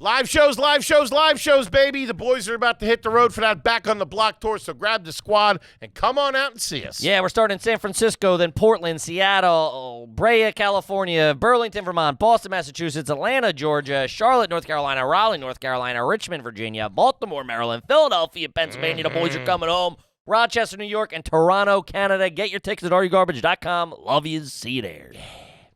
Live shows, baby. The boys are about to hit the road for that Back on the Block tour, so grab the squad and come on out and see us. Yeah, we're starting in San Francisco, then Portland, Seattle, Brea, California, Burlington, Vermont, Boston, Massachusetts, Atlanta, Georgia, Charlotte, North Carolina, Raleigh, North Carolina, Richmond, Virginia, Baltimore, Maryland, Philadelphia, Pennsylvania. The boys are coming home. Rochester, New York, and Toronto, Canada. Get your tickets at arugarbage.com. Love you. See you there.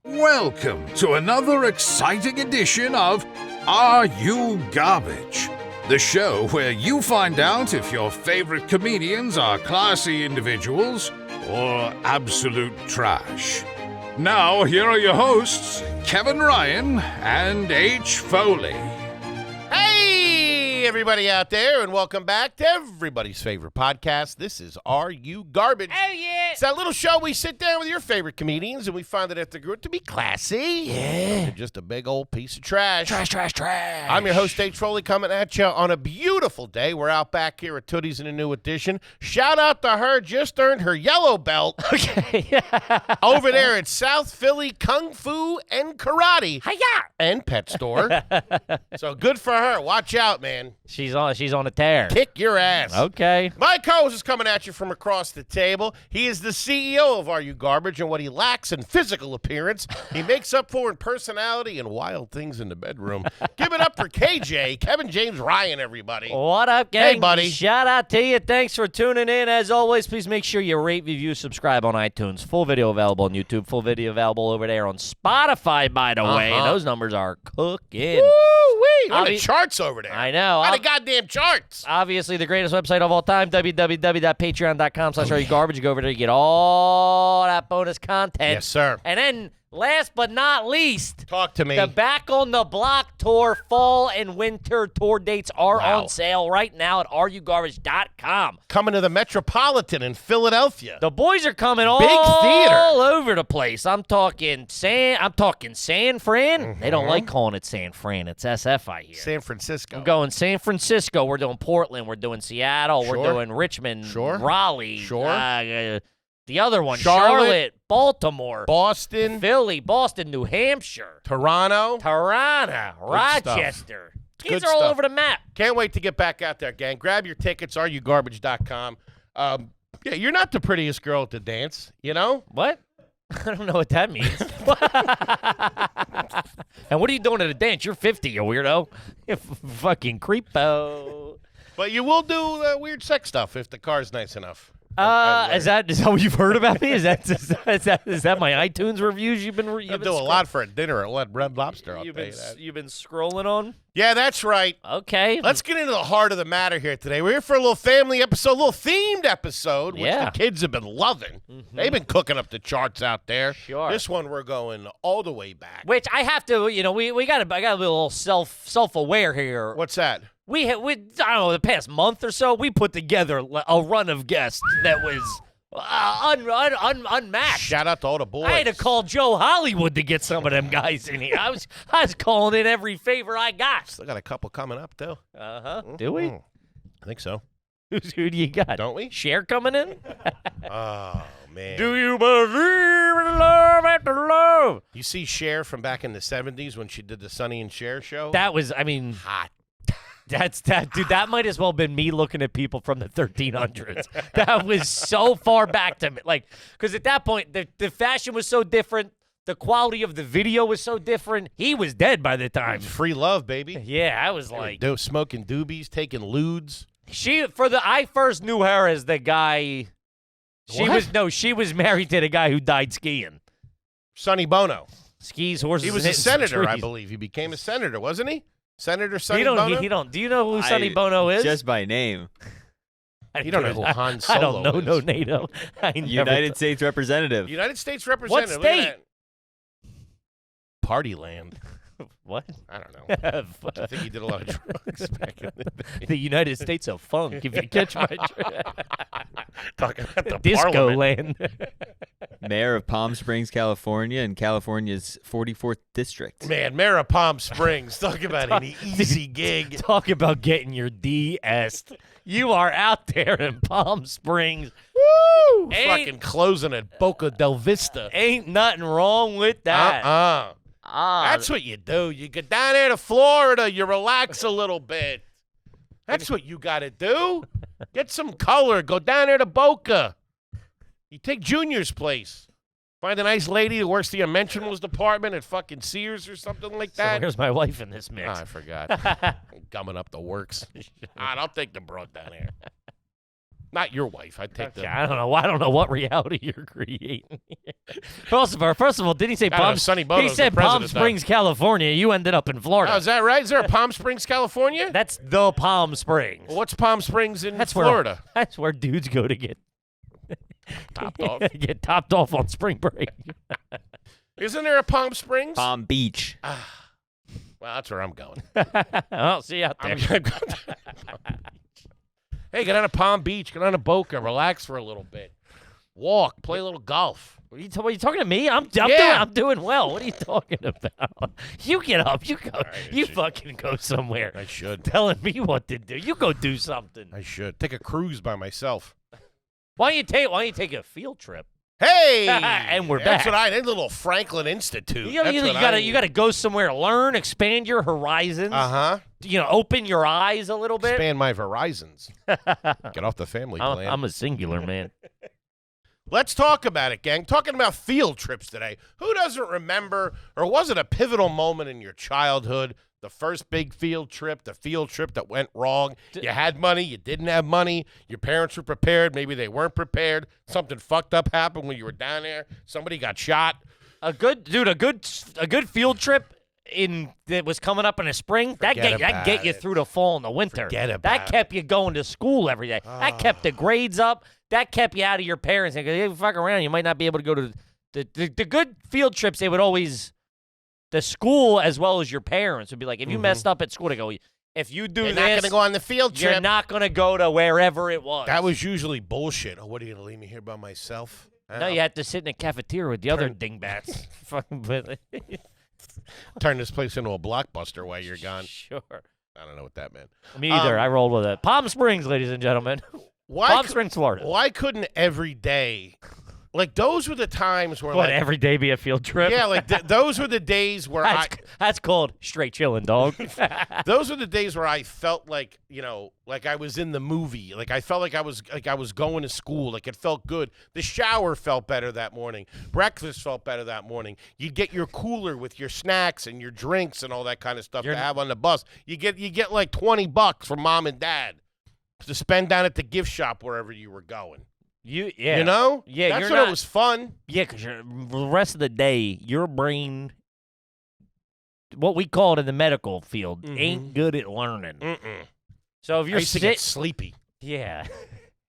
Welcome to another exciting edition of Are You Garbage? The show where you find out if your favorite comedians are classy individuals or absolute trash. Now, here are your hosts, Kevin Ryan and H. Foley. Hey, everybody out there, and welcome back to everybody's favorite podcast. This is Are You Garbage? Oh, yeah. It's that little show we sit down with your favorite comedians, and we find that they're good to be classy. Yeah. They're just a big old piece of trash. Trash. I'm your host, H. Foley, coming at you on a beautiful day. We're out back here at Tootie's in a new edition. Shout out to her, just earned her yellow belt. Okay. Over there at South Philly Kung Fu and Karate Hiya! and Pet Store. So good for her. Watch out, man. She's on a tear. Kick your ass. Okay. My co-host is coming at you from across the table. He is the CEO of Are You Garbage, and what he lacks in physical appearance, he makes up for in personality and wild things in the bedroom. Give it up for KJ, Kevin James Ryan, everybody. What up, gang? Hey, buddy. Shout out to you. Thanks for tuning in. As always, please make sure you rate, review, subscribe on iTunes. Full video available on YouTube. Full video available over there on Spotify, by the way. Those numbers are cooking. Woo-wee. On the charts over there. I know. On the goddamn charts. Obviously, the greatest website of all time, www.patreon.com/areyougarbage. You go over there, you get all that bonus content. Yes, sir. And then, last but not least, Talk to me. the Back on the Block tour fall and winter tour dates are on sale right now at arugarbage.com. Coming to the Metropolitan in Philadelphia. The boys are coming all theater. over the place. I'm talking San Fran. They don't like calling it San Fran. It's SF, I hear. San Francisco. I'm going San Francisco. We're doing Portland. We're doing Seattle. Sure. We're doing Richmond. Sure. Raleigh. Sure. The other one, Charlotte, Baltimore, Boston, Philly, Boston, New Hampshire, Toronto, Rochester. Kids Good are all stuff. over the map. Can't wait to get back out there, gang. Grab your tickets, arugarbage.com. Yeah, you're not the prettiest girl at the dance, you know? What? I don't know what that means. And what are you doing at a dance? You're 50, you weirdo. You fucking creepo. But you will do weird sex stuff if the car's nice enough. Is that what you've heard about me? Is that my iTunes reviews you've been I'll do a lot for a dinner at Red Lobster. I'll you've tell been you that. you've been scrolling on? Yeah, that's right. Okay. Let's get into the heart of the matter here today. We're here for a little family episode, a little themed episode, which the kids have been loving. Mm-hmm. They've been cooking up the charts out there. Sure. This one we're going all the way back. Which I have to, I got to be a little self-aware here. What's that? We I don't know, the past month or so, we put together a run of guests that was unmatched. Shout out to all the boys. I had to call Joe Hollywood to get some of them guys in here. I was calling in every favor I got. Still got a couple coming up, though. Mm-hmm. Do we? I think so. Who do you got? Don't we? Cher coming in? Oh, man. Do you believe in love after love? You see Cher from back in the 70s when she did the Sonny and Cher show? That was, hot. Dude, that might as well have been me looking at people from the 1300s. That was so far back to me. Because at that point, the fashion was so different. The quality of the video was so different. He was dead by the time. Free love, baby. Yeah, I was like. Smoking doobies, taking lewds. I first knew her as the guy. She was married to the guy who died skiing. Sonny Bono. Skis, horses, he was a senator, I believe. He became a senator, wasn't he? Senator Sonny Bono? Do you know who Sonny Bono is? Just by name. You don't know who Han Solo is. I don't know no NATO. United States Representative. United States Representative. What state? Party land. What? I don't know. I think he did a lot of drugs back in the day. The United States of funk, if you catch my Talking about the disco Parliament. land. Mayor of Palm Springs, California, and California's 44th district. Man, Mayor of Palm Springs. Talk about an easy gig. Talk about getting your DS. You are out there in Palm Springs. Woo! Fucking closing at Boca del Vista. Ain't nothing wrong with that. That's what you do. You get down there to Florida, you relax a little bit. That's what you got to do. Get some color. Go down there to Boca. You take Junior's place. Find a nice lady who works the mentionables department at fucking Sears or something like that. So where's my wife in this mix? Oh, I forgot. Gumming up the works. I'll take the broad down here. Not your wife. I take the. I don't know. I don't know what reality you're creating. First of all, didn't he say Palm? Sonny Bono's He said the Palm president, Springs, California. You ended up in Florida. Oh, is that right? Is there a Palm Springs, California? That's the Palm Springs. Well, what's Palm Springs in That's Florida? That's where dudes go to get Topped off. get topped off on spring break. Isn't there a Palm Springs? Palm Beach. Well, that's where I'm going. I'll see you out there. Hey, get on a Palm Beach, get on a Boca, relax for a little bit, walk, play a little golf. What are you talking to me? I'm doing well. What are you talking about? You get up. You go. You fucking go somewhere. I should. Telling me what to do. You go do something. I should take a cruise by myself. Why don't you take a field trip? Hey, and we're that's back. what I need. A little Franklin Institute. You gotta go somewhere, learn, expand your horizons. Open your eyes a little bit. Expand my horizons. Get off the family plan. I'm a singular man. Let's talk about it, gang. Talking about field trips today. Who doesn't remember, or was it a pivotal moment in your childhood? The first big field trip, the field trip that went wrong. You had money, you didn't have money. Your parents were prepared, maybe they weren't prepared. Something fucked up happened when you were down there. Somebody got shot. A good field trip that was coming up in the spring. That get you through the fall and the winter. That kept you going to school every day. That kept the grades up. That kept you out of your parents. If you fuck around, you might not be able to go to the good field trips. They would always. The school as well as your parents would be like, if you messed up at school, they go, if you do you're this, not going to go on the field trip. You're not going to go to wherever it was. That was usually bullshit. Oh, what are you going to leave me here by myself? No, you had to sit in the cafeteria with the other dingbats. Fucking turn this place into a Blockbuster while you're gone. Sure. I don't know what that meant. Me either. I rolled with it. Palm Springs, ladies and gentlemen. Palm Springs, Florida. Why couldn't every day... Like, those were the times where, every day be a field trip? Yeah, like, those were the days where That's called straight chilling, dog. Those were the days where I felt like, like I was in the movie. Like, I felt like I was going to school. Like, it felt good. The shower felt better that morning. Breakfast felt better that morning. You'd get your cooler with your snacks and your drinks and all that kind of stuff to have on the bus. You get like $20 from mom and dad to spend down at the gift shop wherever you were going. Yeah, that's when it was fun. Yeah, because the rest of the day, your brain, what we call it in the medical field, ain't good at learning. So if you're I used to get sleepy. Yeah,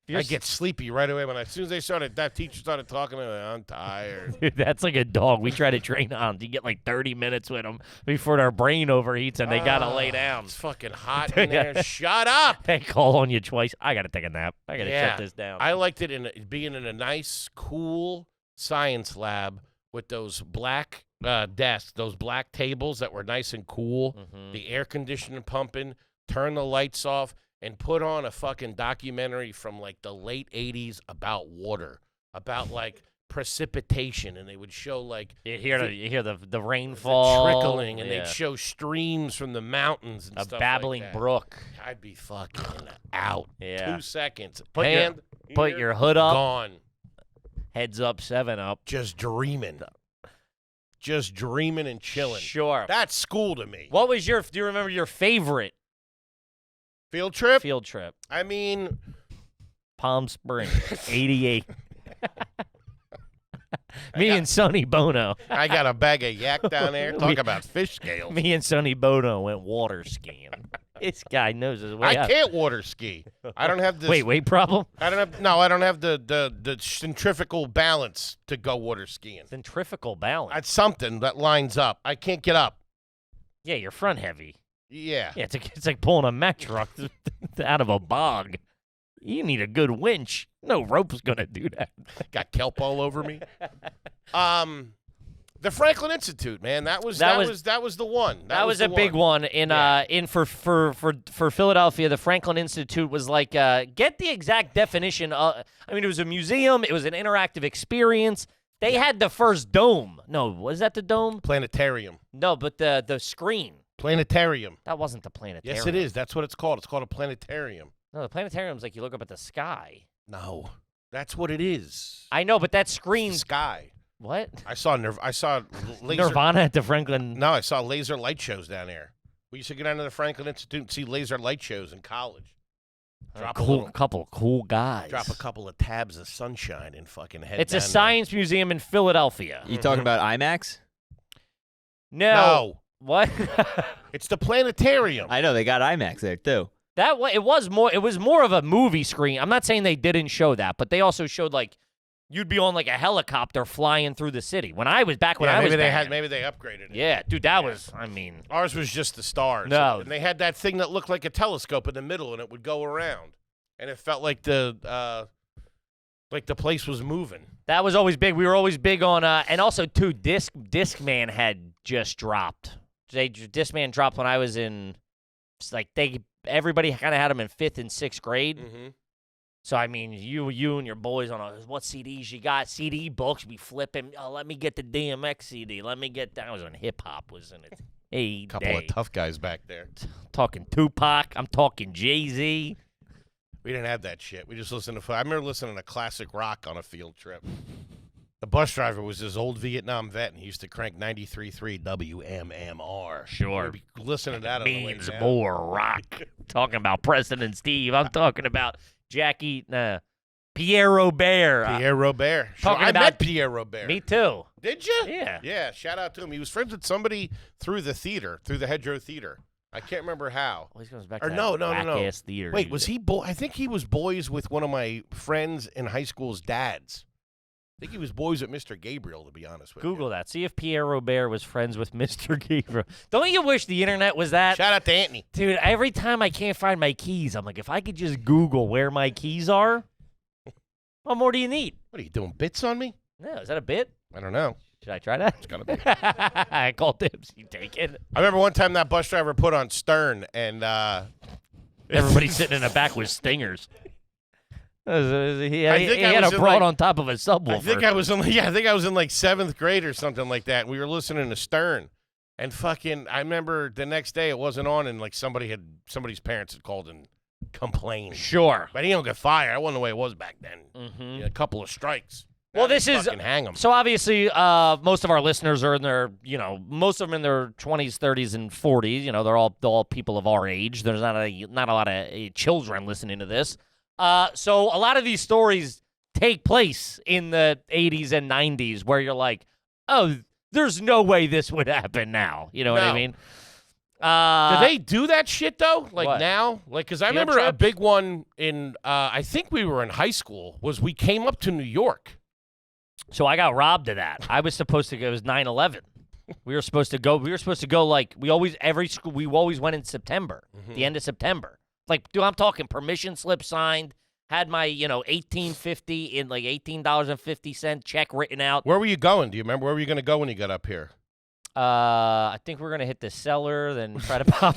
I get sleepy right away as soon as that teacher started talking. I'm tired. Dude, that's like a dog. We try to train on. You get like 30 minutes with them before their brain overheats and they gotta lay down. It's fucking hot in there. Shut up. They call on you twice. I gotta take a nap. I gotta shut this down. I liked it being in a nice, cool science lab with those black desks, those black tables that were nice and cool. The air conditioning pumping. Turn the lights off. And put on a fucking documentary from like the late 80s about water, about like precipitation, and they would show like you hear the rainfall trickling, and they'd show streams from the mountains and stuff. A babbling like that. brook. I'd be fucking out. 2 seconds. Put your hood up. Gone. Heads up, 7 up. Just dreaming and chilling. Sure. That's school to me. What was do you remember your favorite field trip? I mean, Palm Springs, 88. Me and Sonny Bono. I got a bag of yak down there. Talk about fish scales. Me and Sonny Bono went water skiing. This guy knows his way I can't water ski. I don't have this. Weight problem? I don't have the centrifugal balance to go water skiing. Centrifugal balance? That's something that lines up. I can't get up. Yeah, you're front heavy. Yeah. Yeah, it's like pulling a Mack truck out of a bog. You need a good winch. No rope's gonna do that. Got kelp all over me. The Franklin Institute, man. That was the one. That was a big one for Philadelphia. The Franklin Institute was like get the exact definition. It was a museum. It was an interactive experience. They had the first dome. No, was that the dome? Planetarium. No, but the screen. Planetarium. That wasn't the planetarium. Yes, it is. That's what it's called. It's called a planetarium. No, the planetarium's like you look up at the sky. No, that's what it is. I know, but that It's the screen's sky. what? I saw laser. Nirvana at the Franklin. No, I saw laser light shows down there. We used to go down to the Franklin Institute and see laser light shows in college. Drop Cool, couple of cool guys. Drop a couple of tabs of sunshine and fucking head. It's a down there. science museum in Philadelphia. You talking about IMAX? No, What? it's the planetarium. I know they got IMAX there too. It was more of a movie screen. I'm not saying they didn't show that, but they also showed like you'd be on like a helicopter flying through the city. When I was maybe they upgraded it. Yeah, dude, that was. I mean, Ours was just the stars. No. And they had that thing that looked like a telescope in the middle, and it would go around, and it felt like the place was moving. that was always big. We were always big on, and also too, Discman had just dropped. Discman dropped when I was in, it's like everybody kind of had them in 5th and 6th grade. Mm-hmm. So I mean, you and your boys on what CDs you got? CD books, be flipping. Oh, let me get the DMX CD. Let me get that. I was on hip hop, was in it. Hey, Couple of tough guys back there. Talking Tupac. I'm talking Jay-Z. We didn't have that shit. We just listened to. I remember listening to classic rock on a field trip. The bus driver was this old Vietnam vet, and he used to crank 93.3 WMMR. Sure. We'd be listening to that on the way Means down. more rock. Talking about Preston and Steve. I'm talking about Pierre Robert. Pierre Robert. Sure, talking I about- met Pierre Robert. Me too. Did you? Yeah. Yeah, shout out to him. He was friends with somebody through the Hedgerow Theater. I can't remember how. Always comes back Or to no. whack-ass theater. Wait, was he I think he was boys with one of my friends in high school's dads. I think he was boys with Mr. Gabriel, to be honest with Google you. that. See if Pierre Robert was friends with Mr. Gabriel. Don't you wish the internet was that? Shout out to Anthony. Dude, every time I can't find my keys, I'm like, if I could just Google where my keys are, what more do you need? What are you doing, bits on me? No, is that a bit? I don't know. Should I try that? It's gotta be. I call dibs. You take it. I remember one time that bus driver put on Stern, and Everybody sitting in the back with stingers. He I think I had was a in, broad like- on top of a subwoofer. I think I was in like 7th grade or something like that. We were listening to Stern, and fucking, I remember the next day it wasn't on, and like somebody's parents had called and complained. Sure. But he don't get fired. I wasn't the way it was back then. Mm-hmm. A couple of strikes. Well, Now they this is fucking hang 'em. so obviously most of our listeners are in their, most of them in their 20s, 30s, and 40s. They're all people of our age. There's not a lot of children listening to this. So a lot of these stories take place in the 80s and 90s where you're like, oh, there's no way this would happen now. You know what I No. mean? Do they do that shit though? Like what? now? Like, because I Field remember a trips? big one in, I think we were in high school, was we came up to New York. So I got robbed of that. I was supposed to go. It was 9/11. We were supposed to go like we always went in September, the end of September. Like, dude, I'm talking permission slip signed. Had my $18.50 in like $18.50 check written out. Where were you going? Do you remember where were you going to go when you got up here? I think we're gonna hit the cellar, then try to pop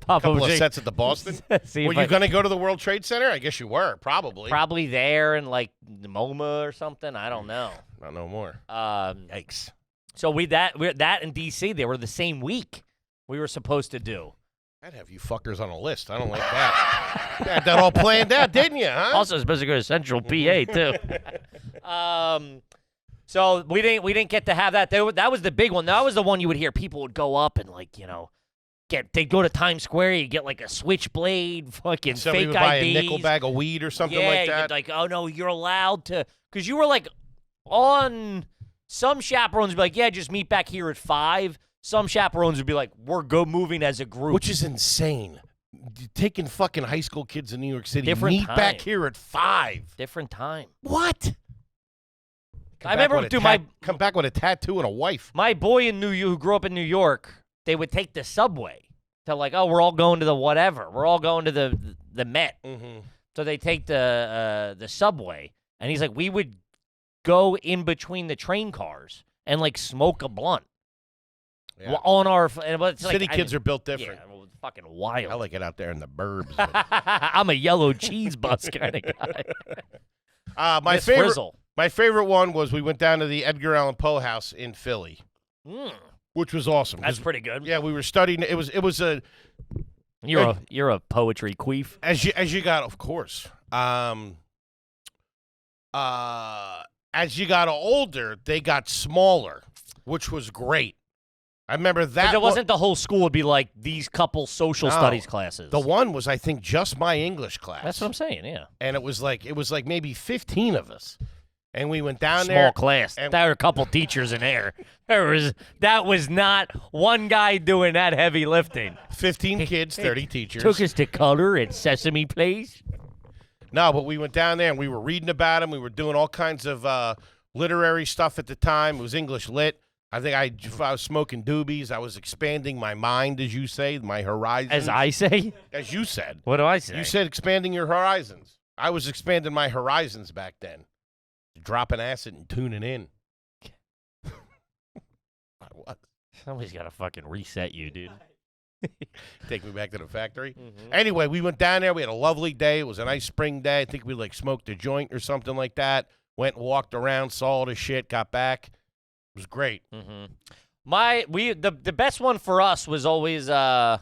Couple of OJ. sets at the Boston. See Were if you I- going to go to the World Trade Center? I guess you were, probably. probably there in like MoMA or something. I don't know. Not no more. Yikes. So that in DC, they were the same week we were supposed to do. I'd have you fuckers on a list. I don't like that. You had that all planned out, didn't you, huh? Also supposed to go to Central PA too. So we didn't get to have that. That was the big one. That was the one you would hear people would go up and they'd go to Times Square. You get like a switchblade, fucking Somebody fake would buy IDs. a nickel bag of weed or something yeah, like you'd that. like, oh no, you're allowed to, because you were like on some chaperones would be like, yeah, just meet back here at 5. Some chaperones would be like, we're moving as a group. Which is insane. Taking fucking high school kids in New York City. Different meet time. back here at 5. Different time. What? I remember, dude, come back with a tattoo and a wife. my boy in who grew up in New York, they would take the subway to like, oh, we're all going to the whatever. We're all going to the Met. Mm-hmm. So they take the subway, and he's like, we would go in between the train cars and like smoke a blunt Yeah. on our. But it's City like, kids are built different. Yeah, well, fucking wild. I like it out there in the burbs. I'm a yellow cheese bus kind of guy. My Miss favorite. Frizzle. My favorite one was we went down to the Edgar Allan Poe house in Philly, which was awesome. That's pretty good. Yeah, we were studying. It was a. You're a poetry queef. As you got, of course. As you got older, they got smaller, which was great. I remember that. But it wasn't the whole school would be like these couple social studies classes. The one was, I think, just my English class. That's what I'm saying, yeah. And it was like maybe 15 of us. And we went down Small there. class. And There were a couple teachers in there. That was not one guy doing that heavy lifting. 15 kids, 30 teachers. Took us to color at Sesame Place. No, but we went down there and we were reading about him. We were doing all kinds of literary stuff at the time. It was English lit. I think I was smoking doobies. I was expanding my mind, as you say, my horizons. As I say? As you said. What do I say? You said expanding your horizons. I was expanding my horizons back then. Dropping acid and tuning in. I was. Somebody's got to fucking reset you, dude. Take me back to the factory. Anyway, we went down there. We had a lovely day. It was a nice spring day. I think we smoked a joint or something like that. Went and walked around, saw all the shit, got back. It was great. The best one for us was always the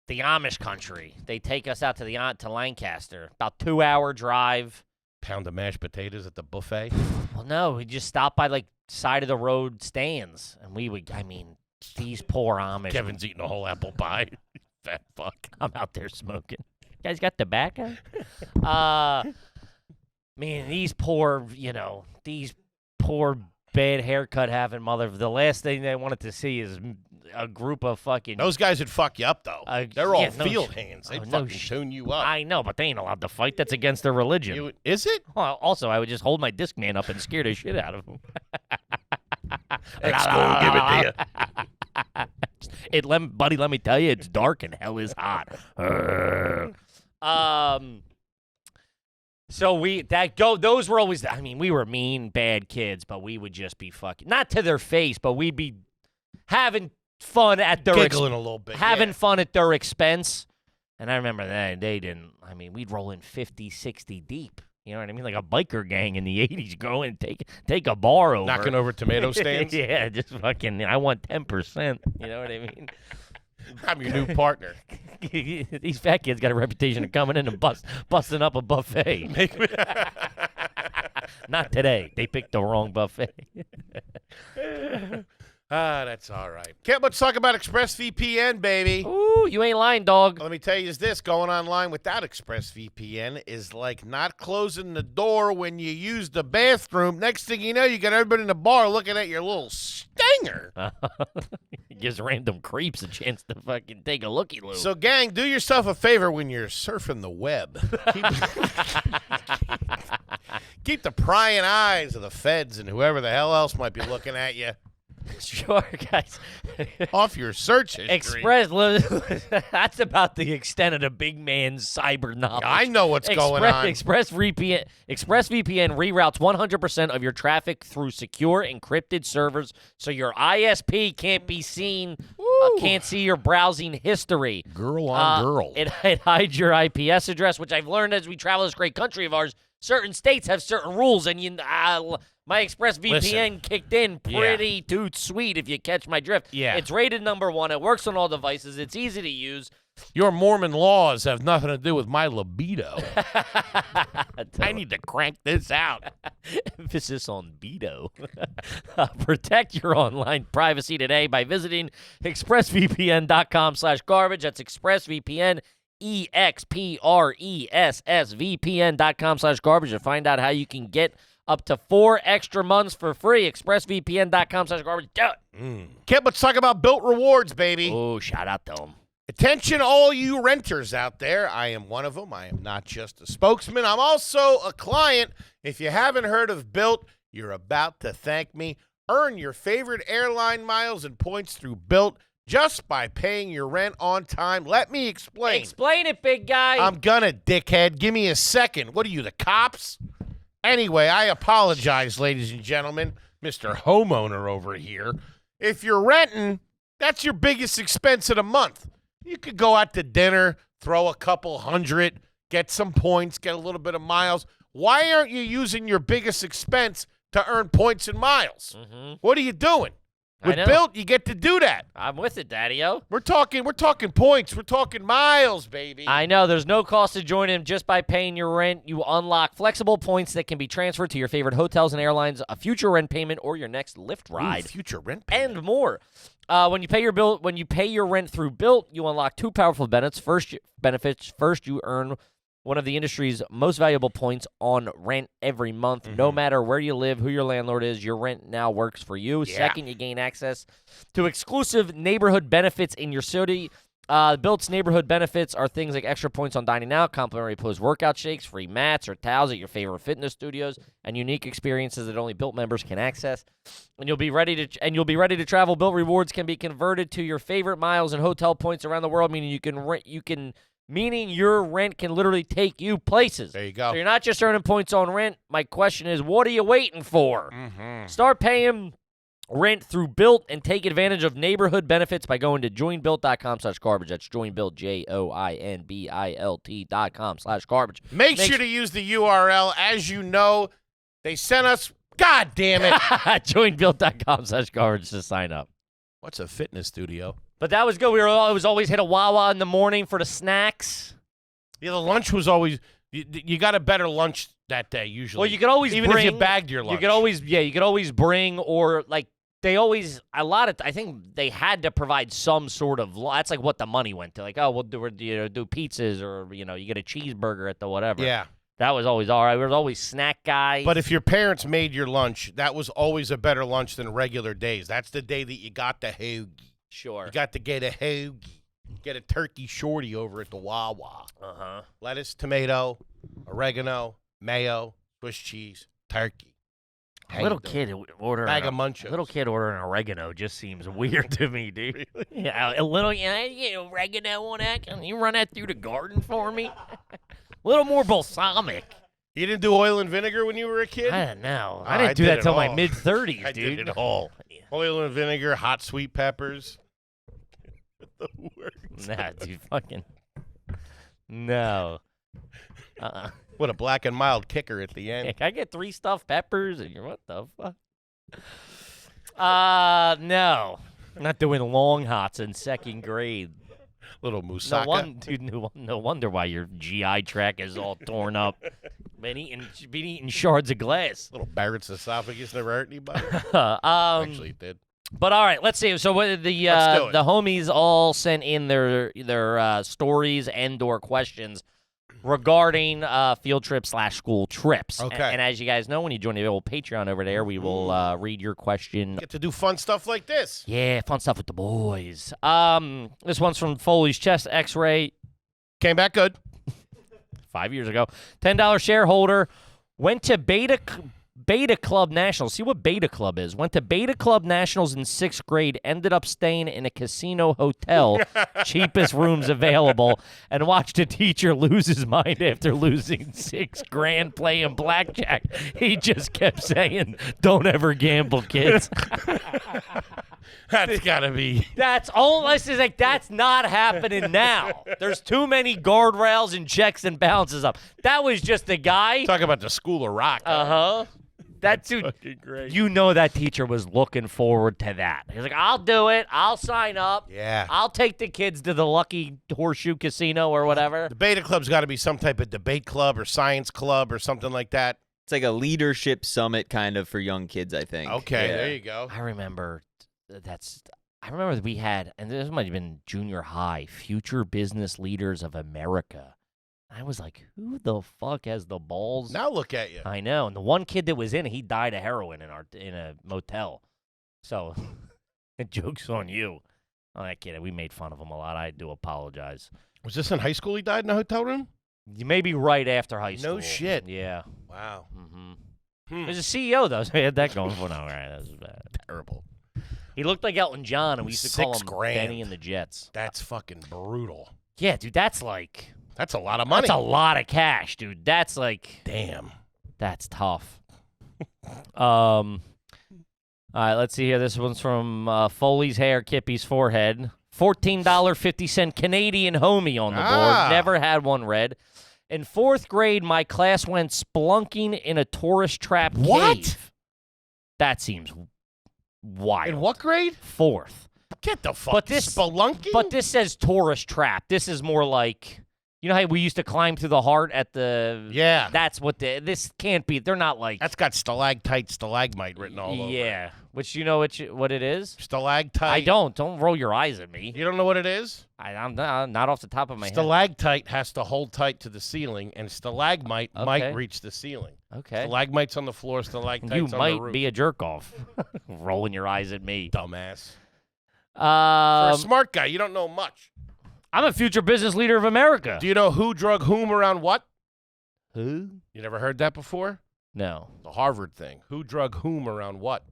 Amish country. They take us out to Lancaster, about 2-hour drive. Pound of mashed potatoes at the buffet. Well, no, we just stopped by side of the road stands, and these poor Amish. Kevin's eating a whole apple pie. Fat fuck. I'm out there smoking. You guys got tobacco? These poor bad haircut having mother. The last thing they wanted to see is a group of fucking. Those guys would fuck you up though. They're all no field hands. They'd fucking tune you up. I know, but they ain't allowed to fight. That's against their religion. Is it? Well, also, I would just hold my disc man up and scare the shit out of him. Expo, give it to you. Buddy, let me tell you, it's dark and hell is hot. So those were always, we were mean, bad kids, but we would just be fucking, not to their face, but we'd be having fun at their giggling a little bit, having fun at their expense. And I remember that they didn't, we'd roll in 50, 60 deep. You know what I mean? Like a biker gang in the 80s. Go and take a bar over. Knocking over tomato stands? Yeah, just fucking, I want 10%. You know what I mean? I'm your new partner. These fat kids got a reputation of coming in and busting up a buffet. Not today. They picked the wrong buffet. That's all right. Can't much talk about ExpressVPN, baby. Ooh, you ain't lying, dog. Let me tell you this. Going online without ExpressVPN is like not closing the door when you use the bathroom. Next thing you know, you got everybody in the bar looking at your little stinger. It gives random creeps a chance to fucking take a looky-loo. So, gang, do yourself a favor when you're surfing the web. Keep the prying eyes of the feds and whoever the hell else might be looking at you Sure, guys. off your search history. That's about the extent of the big man's cyber knowledge. I know what's going on. ExpressVPN reroutes 100% of your traffic through secure encrypted servers, so your ISP can't be seen, can't see your browsing history. Girl on girl. It hides your IPS address, which I've learned as we travel this great country of ours. Certain states have certain rules, and my ExpressVPN kicked in pretty toot sweet, if you catch my drift. Yeah. It's rated #1. It works on all devices. It's easy to use. Your Mormon laws have nothing to do with my libido. I need to crank this out. Emphasis on beto. Protect your online privacy today by visiting expressvpn.com/garbage. That's ExpressVPN. expressvpn.com/garbage to find out how you can get up to 4 extra months for free. expressvpn.com/garbage. Do it. Can't but talk about Built Rewards, baby. Oh, shout out to them. Attention, all you renters out there. I am one of them. I am not just a spokesman. I'm also a client. If you haven't heard of Built, you're about to thank me. Earn your favorite airline miles and points through Built just by paying your rent on time. Let me explain. Explain it, big guy. I'm gonna, dickhead. Give me a second. What are you, the cops? Anyway, I apologize, ladies and gentlemen. Mr. Homeowner over here. If you're renting, that's your biggest expense of the month. You could go out to dinner, throw a couple hundred, get some points, get a little bit of miles. Why aren't you using your biggest expense to earn points and miles? What are you doing? I With know. Built, you get to do that. I'm with it, Daddy-O. We're talking points. We're talking miles, baby. I know. There's no cost to join in. Just by paying your rent, you unlock flexible points that can be transferred to your favorite hotels and airlines, a future rent payment, or your next Lyft ride. Ooh, future rent payment. And more. When you pay your rent through Built, you unlock two powerful benefits. First, you earn one of the industry's most valuable points on rent every month. No matter where you live, who your landlord is, your rent now works for you. Yeah. Second, you gain access to exclusive neighborhood benefits in your city. Built's neighborhood benefits are things like extra points on dining out, complimentary post-workout shakes, free mats or towels at your favorite fitness studios, and unique experiences that only Built members can access. And you'll be ready to travel. Built rewards can be converted to your favorite miles and hotel points around the world, meaning your rent can literally take you places. There you go. So you're not just earning points on rent. My question is, what are you waiting for? Start paying rent through Built and take advantage of neighborhood benefits by going to joinbuilt.com/garbage. That's joinbuilt, joinbilt.com/garbage. Make sure to use the URL. As you know, they sent us, God damn it. joinbuilt.com/garbage to sign up. What's a fitness studio? But that was good. We was always hit a Wawa in the morning for the snacks. Yeah, the lunch was always, you got a better lunch that day usually. Well, you could always even bring, if you bagged your lunch. You could always bring, or like they always, I think they had to provide some sort of, that's like what the money went to. Like, oh, we'll do pizzas, or, you get a cheeseburger at the whatever. Yeah. That was always all right. There was always snack guys. But if your parents made your lunch, that was always a better lunch than regular days. That's the day that you got the hoagie. Sure. You got to get a hoagie. Get a turkey shorty over at the Wawa. Uh-huh. Lettuce, tomato, oregano, mayo, Swiss cheese, turkey. A little kid ordering Bag of Munchos. A little kid ordering oregano just seems weird to me, dude. Really? Yeah, a little oregano on that. Can you run that through the garden for me? A little more balsamic. You didn't do oil and vinegar when you were a kid? I don't know. Oh, I didn't do did that it till my all. mid-30s, I dude. did it all. Oil and vinegar, hot sweet peppers. The worst. Nah, dude, fucking. No. What a black and mild kicker at the end. Can I get 3 stuffed peppers? And you're, what the fuck? No. I'm not doing long hots in second grade. Little moussaka. No wonder why your GI tract is all torn up. Been eating shards of glass. Little Barrett's esophagus never hurt anybody. Actually, it did. But all right, let's see. So what Let's do it. the homies all sent in their stories and/or questions regarding field trips / school trips. Okay. And as you guys know, when you join the old Patreon over there, we will read your question. Get to do fun stuff like this. Yeah, fun stuff with the boys. This one's from Foley's Chest X-Ray. Came back good. 5 years ago. $10 shareholder. Went to Beta Club Nationals. See what Beta Club is. Went to Beta Club Nationals in 6th grade. Ended up staying in a casino hotel. Cheapest rooms available. And watched a teacher lose his mind after losing $6,000 playing blackjack. He just kept saying, "Don't ever gamble, kids." That's got to be. That's not happening now. There's too many guardrails and checks and balances up. That was just the guy. Talk about the School of Rock. Uh-huh. That dude, fucking great. you know that teacher was looking forward to that. He's like, I'll do it. I'll sign up. Yeah. I'll take the kids to the Lucky Horseshoe Casino or whatever. The Beta Club's got to be some type of debate club or science club or something like that. It's like a leadership summit kind of for young kids, I think. Okay, Yeah. there you go. I remember that we had, and this might have been junior high, Future Business Leaders of America. I was like, who the fuck has the balls? Now look at you. I know. And the one kid that was in it, he died of heroin in a motel. So, joke's on you. Oh, that kid, we made fun of him a lot. I do apologize. Was this in high school he died in a hotel room? You may be right after high school. No shit. Yeah. Wow. Mm-hmm. He was a CEO, though, so he had that going for now. All right, that was bad. Terrible. He looked like Elton John, and we used to call him $6,000. Benny and the Jets. That's fucking brutal. Yeah, dude, that's like... That's a lot of money. That's a lot of cash, dude. That's like... Damn. That's tough. All right, let's see here. This one's from Foley's Hair, Kippy's Forehead. $14.50 Canadian homie on the board. Never had one read. In 4th grade, my class went spelunking in a tourist trap What? cave. That seems wild. In what grade? 4th. Get the fuck. But this- spelunking. But this says tourist trap. This is more like, you know how we used to climb through the heart at the... Yeah. That's what this can't be. They're not like... That's got stalactite, stalagmite written all over it. Yeah. Which, you know what it is? Stalactite. I don't. Don't roll your eyes at me. You don't know what it is? I'm not off the top of my head. Stalactite has to hold tight to the ceiling, and stalagmite Okay. might reach the ceiling. Okay. Stalagmites on the floor, stalactites You on the might roof. be a jerk off. Rolling your eyes at me. Dumbass. For a Um, smart guy, you don't know much. I'm a future business leader of America. Do you know who drug whom around what? Who? You never heard that before? No. The Harvard thing. Who drug whom around what?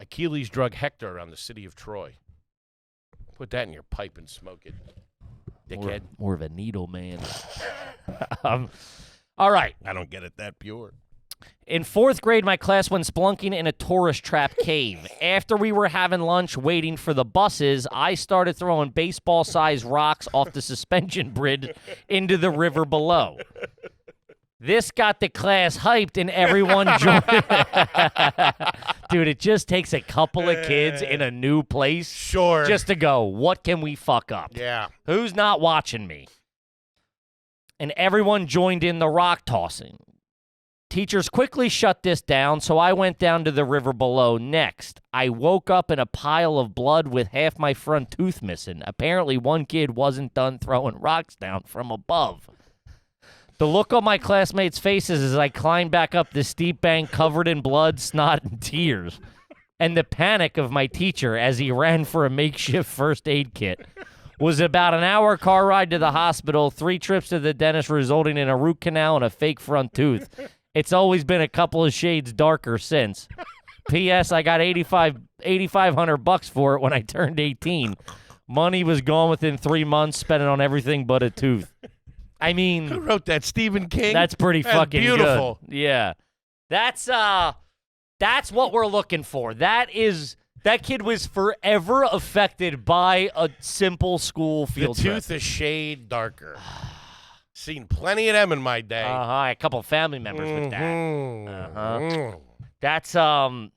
Achilles drug Hector around the city of Troy. Put that in your pipe and smoke it, dickhead. More of a needle man. All right. I don't get it that pure. In 4th grade, my class went spelunking in a tourist trap cave. After we were having lunch waiting for the buses, I started throwing baseball-sized rocks off the suspension bridge into the river below. This got the class hyped and everyone joined. Dude, it just takes a couple of kids in a new place Sure. just to go, what can we fuck up? Yeah. Who's not watching me? And everyone joined in the rock tossing. Teachers quickly shut this down, so I went down to the river below next. I woke up in a pile of blood with half my front tooth missing. Apparently, one kid wasn't done throwing rocks down from above. The look on my classmates' faces as I climbed back up the steep bank covered in blood, snot, and tears. And the panic of my teacher as he ran for a makeshift first aid kit. Was about an hour car ride to the hospital, 3 trips to the dentist resulting in a root canal and a fake front tooth. It's always been a couple of shades darker since. P.S. I got $8,500 for it when I turned 18. Money was gone within 3 months, spent it on everything but a tooth. I mean, Who wrote that? Stephen King? that's pretty That's fucking beautiful. good. Yeah. That's what we're looking for. That kid was forever affected by a simple school The field trip. tooth a shade darker. Seen plenty of them in my day. A couple of family members with that. Mhm. That's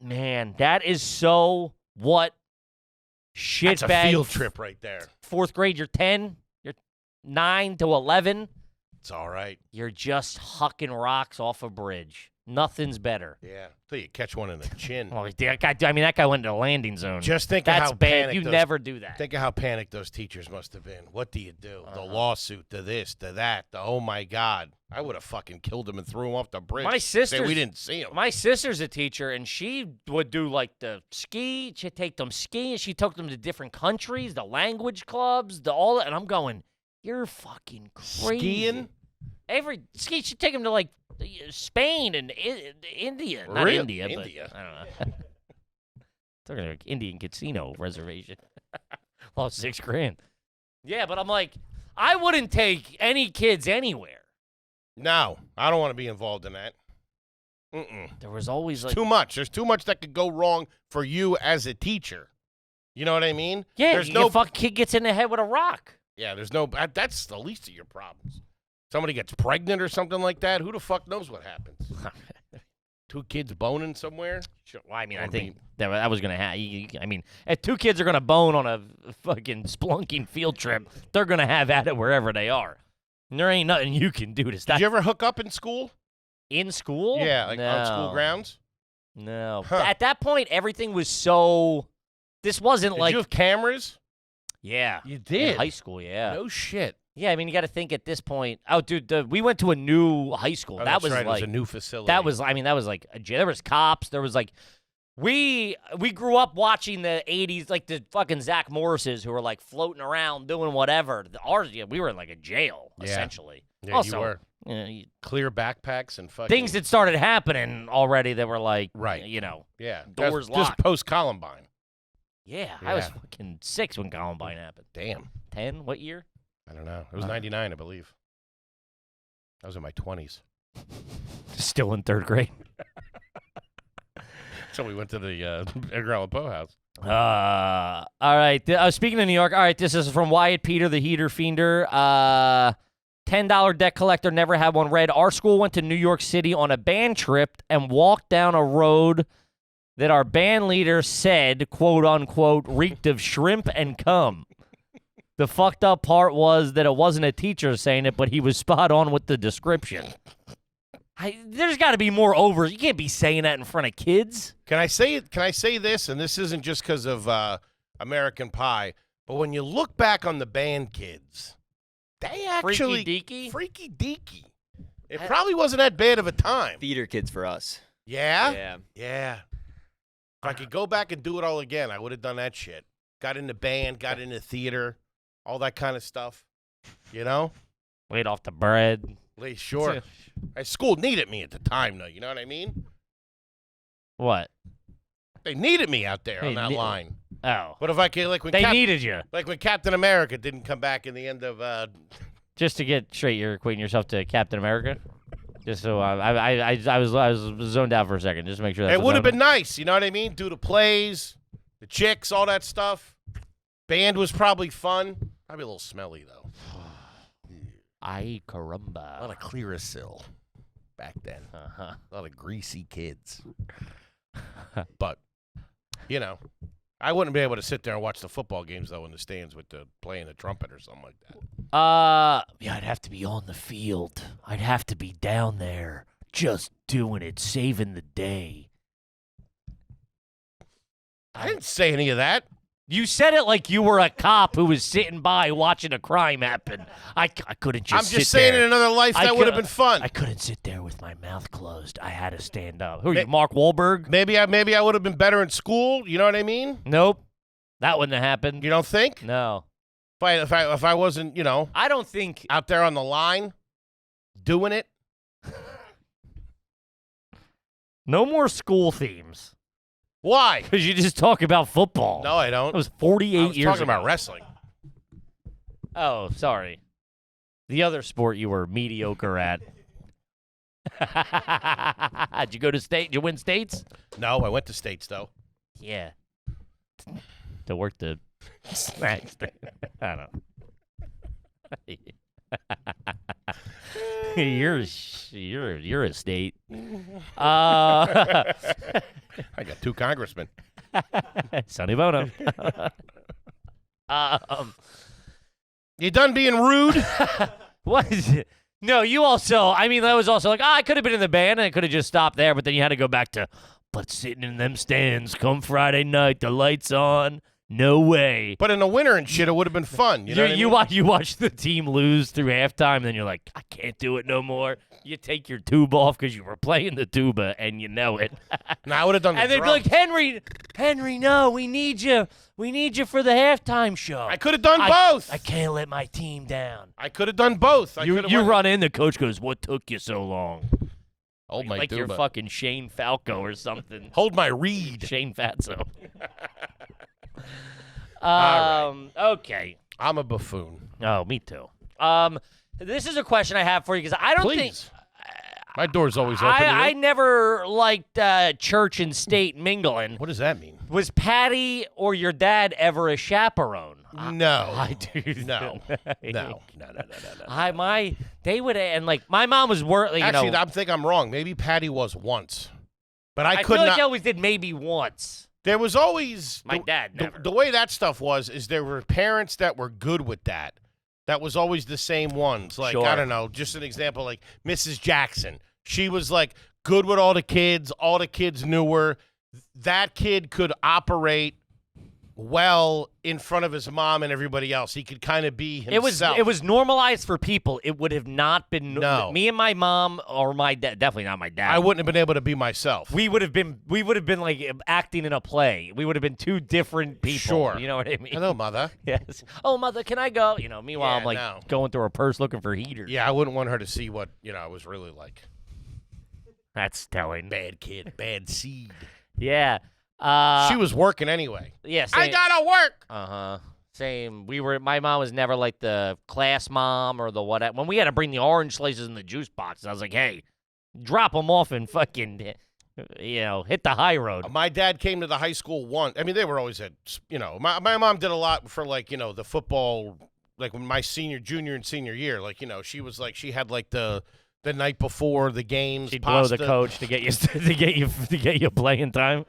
man, that is so what shit That's a bag. field trip right there. 4th grade, you're 10, you're 9 to 11, It's all right. you're just hucking rocks off a bridge. Nothing's better. Yeah. Till you catch one in the chin. Well, that guy went into the landing zone. Just think That's of how bad. panicked You those, never do that. Think of how panicked those teachers must have been. What do you do? The Uh-huh. lawsuit, the this, the that, the oh my God. I would have fucking killed him and threw him off the bridge. My Say sister's- we didn't see him. My sister's a teacher, and she would do like the ski. She'd take them skiing. She took them to different countries, the language clubs, all that. And I'm going, you're fucking crazy. Skiing? She'd take them to like Spain and India. Not Really? India, India. but I don't know. Talking like Indian casino reservation. Lost $6,000. Yeah, but I'm like, I wouldn't take any kids anywhere. No, I don't want to be involved in that. Mm-mm. There was always like, Too much. There's too much that could go wrong for you as a teacher. You know what I mean? yeah, There's your no. fuck kid gets in the head with a rock. Yeah, there's no. That's the least of your problems. Somebody gets pregnant or something like that. Who the fuck knows what happens? 2 kids boning somewhere. Sure. Well, I mean, Or I think that was gonna happen. I mean, if 2 kids are gonna bone on a fucking spelunking field trip, they're gonna have at it wherever they are. And there ain't nothing you can do to stop. Did you ever hook up in school? In school? Yeah, like on school No. grounds. No. Huh. At that point, everything was so. This wasn't Did like. you have cameras? Yeah. You In did. high school, yeah. No shit. Yeah, I mean, you got to think at this point. Oh, dude, we went to a new high school. Oh, that that's was right. like It was a new facility. that was. I mean, that was like there was cops. There was like. We grew up watching the 80s, like the fucking Zach Morrises who were like floating around doing whatever. Ours, we were in like a jail, Yeah. essentially. Yeah, also, you were. Clear backpacks and fucking things that started happening already that were like, Right. you know, Yeah, doors just locked. post Columbine. yeah, I was Yeah. fucking 6 when Columbine happened. Damn. 10? What year? I don't know. It was 99, I believe. I was in my 20s. Still in 3rd grade. So we went to the Edgar Allan Poe house. All right. Speaking of New York, all right, this is from Wyatt Peter, the Heater Fiender. $10 debt collector, never had one read. Our school went to New York City on a band trip and walked down a road that our band leader said, quote unquote, reeked of shrimp and cum. The fucked up part was that it wasn't a teacher saying it, but he was spot on with the description. There's got to be more over. You can't be saying that in front of kids. Can I say this? And this isn't just because of American Pie, but when you look back on the band kids, they actually freaky deaky. It probably wasn't that bad of a time. Theater kids for us. Yeah. If I could go back and do it all again, I would have done that shit. Got into band, got into theater, all that kind of stuff. You know? Laid off the bread. Sure. School needed me at the time, though. You know what I mean? What? They needed me out there on that line. Oh. But if I could, like when they needed you. Like when Captain America didn't come back in the end of. Just to get straight, you're equating yourself to Captain America. Just so I was zoned out for a second. Just to make sure. It would have been nice. You know what I mean? Do the plays, the chicks, all that stuff. Band was probably fun. Probably a little smelly though. Ay caramba. A lot of Clearasil back then. Uh-huh. A lot of greasy kids. But, you know, I wouldn't be able to sit there and watch the football games, though, in the stands with playing the trumpet or something like that. Yeah, I'd have to be on the field. I'd have to be down there just doing it, saving the day. I didn't say any of that. You said it like you were a cop who was sitting by watching a crime happen. I couldn't just sit there. I'm just saying in another life that would have been fun. I couldn't sit there with my mouth closed. I had to stand up. Who are you, Mark Wahlberg? Maybe I would have been better in school. You know what I mean? Nope. That wouldn't have happened. You don't think? No. If I wasn't, you know. I don't think. Out there on the line, doing it. No more school themes. Why? Because you just talk about football. No, I don't. It was 48 years ago. I was talking about wrestling. Oh, sorry. The other sport you were mediocre at. Did you go to state? Did you win states? No, I went to states, though. Yeah. To work the snacks. I don't know. You're a state. I got 2 congressmen. Sonny Bono. You done being rude? What is it? No, you also, I mean, that was also like, I could have been in the band and I could have just stopped there, but then you had to go back to, but sitting in them stands come Friday night, the lights on, no way. But in the winter and shit, it would have been fun. You know what I mean? You watch the team lose through halftime, then you're like, I can't do it no more. You take your tube off because you were playing the tuba, and you know it. No, I would have done the And they'd drums. be like, Henry, no, we need you. We need you for the halftime show. I could have done both. I can't let my team down. I could have done both. You run in, the coach goes, what took you so long? Hold my like tuba. you're fucking Shane Falco or something. Hold my reed. Shane Fatso. All right. Okay. I'm a buffoon. Oh, me too. This is a question I have for you because I don't think. My door's always open. I never liked church and state mingling. What does that mean? Was Patty or your dad ever a chaperone? No. No. No. They would, and like my mom was working. Actually, I think I'm wrong. Maybe Patty was once, but I could feel like not. they always did maybe once. There was always my dad never. The way that stuff was is there were parents that were good with that. That was always the same ones. Like, sure. I don't know, just an example, like Mrs. Jackson. She was like good with all the kids. All the kids knew her. That kid could operate well in front of his mom and everybody else. He could kind of be himself. It was normalized for people. It would have not been me and my mom or my dad. Definitely not my dad. I wouldn't have been able to be myself. We would have been like acting in a play. We would have been 2 different people. Sure. You know what I mean? Hello, mother. Yes. Oh, mother, can I go? Meanwhile, I'm like going through her purse looking for heaters. Yeah, I wouldn't want her to see what, I was really like. That's telling. Bad kid, bad seed. Yeah. She was working anyway. Yeah. I gotta work. Same. My mom was never like the class mom or the whatever. When we had to bring the orange slices in the juice box, I was like, hey, drop them off and fucking, hit the high road. My dad came to the high school once. I mean, they were always at, my mom did a lot for like, the football like when my junior and senior year, like, she was like, she had like the night before the games. She'd pasta. blow the coach to get you to get you playing time.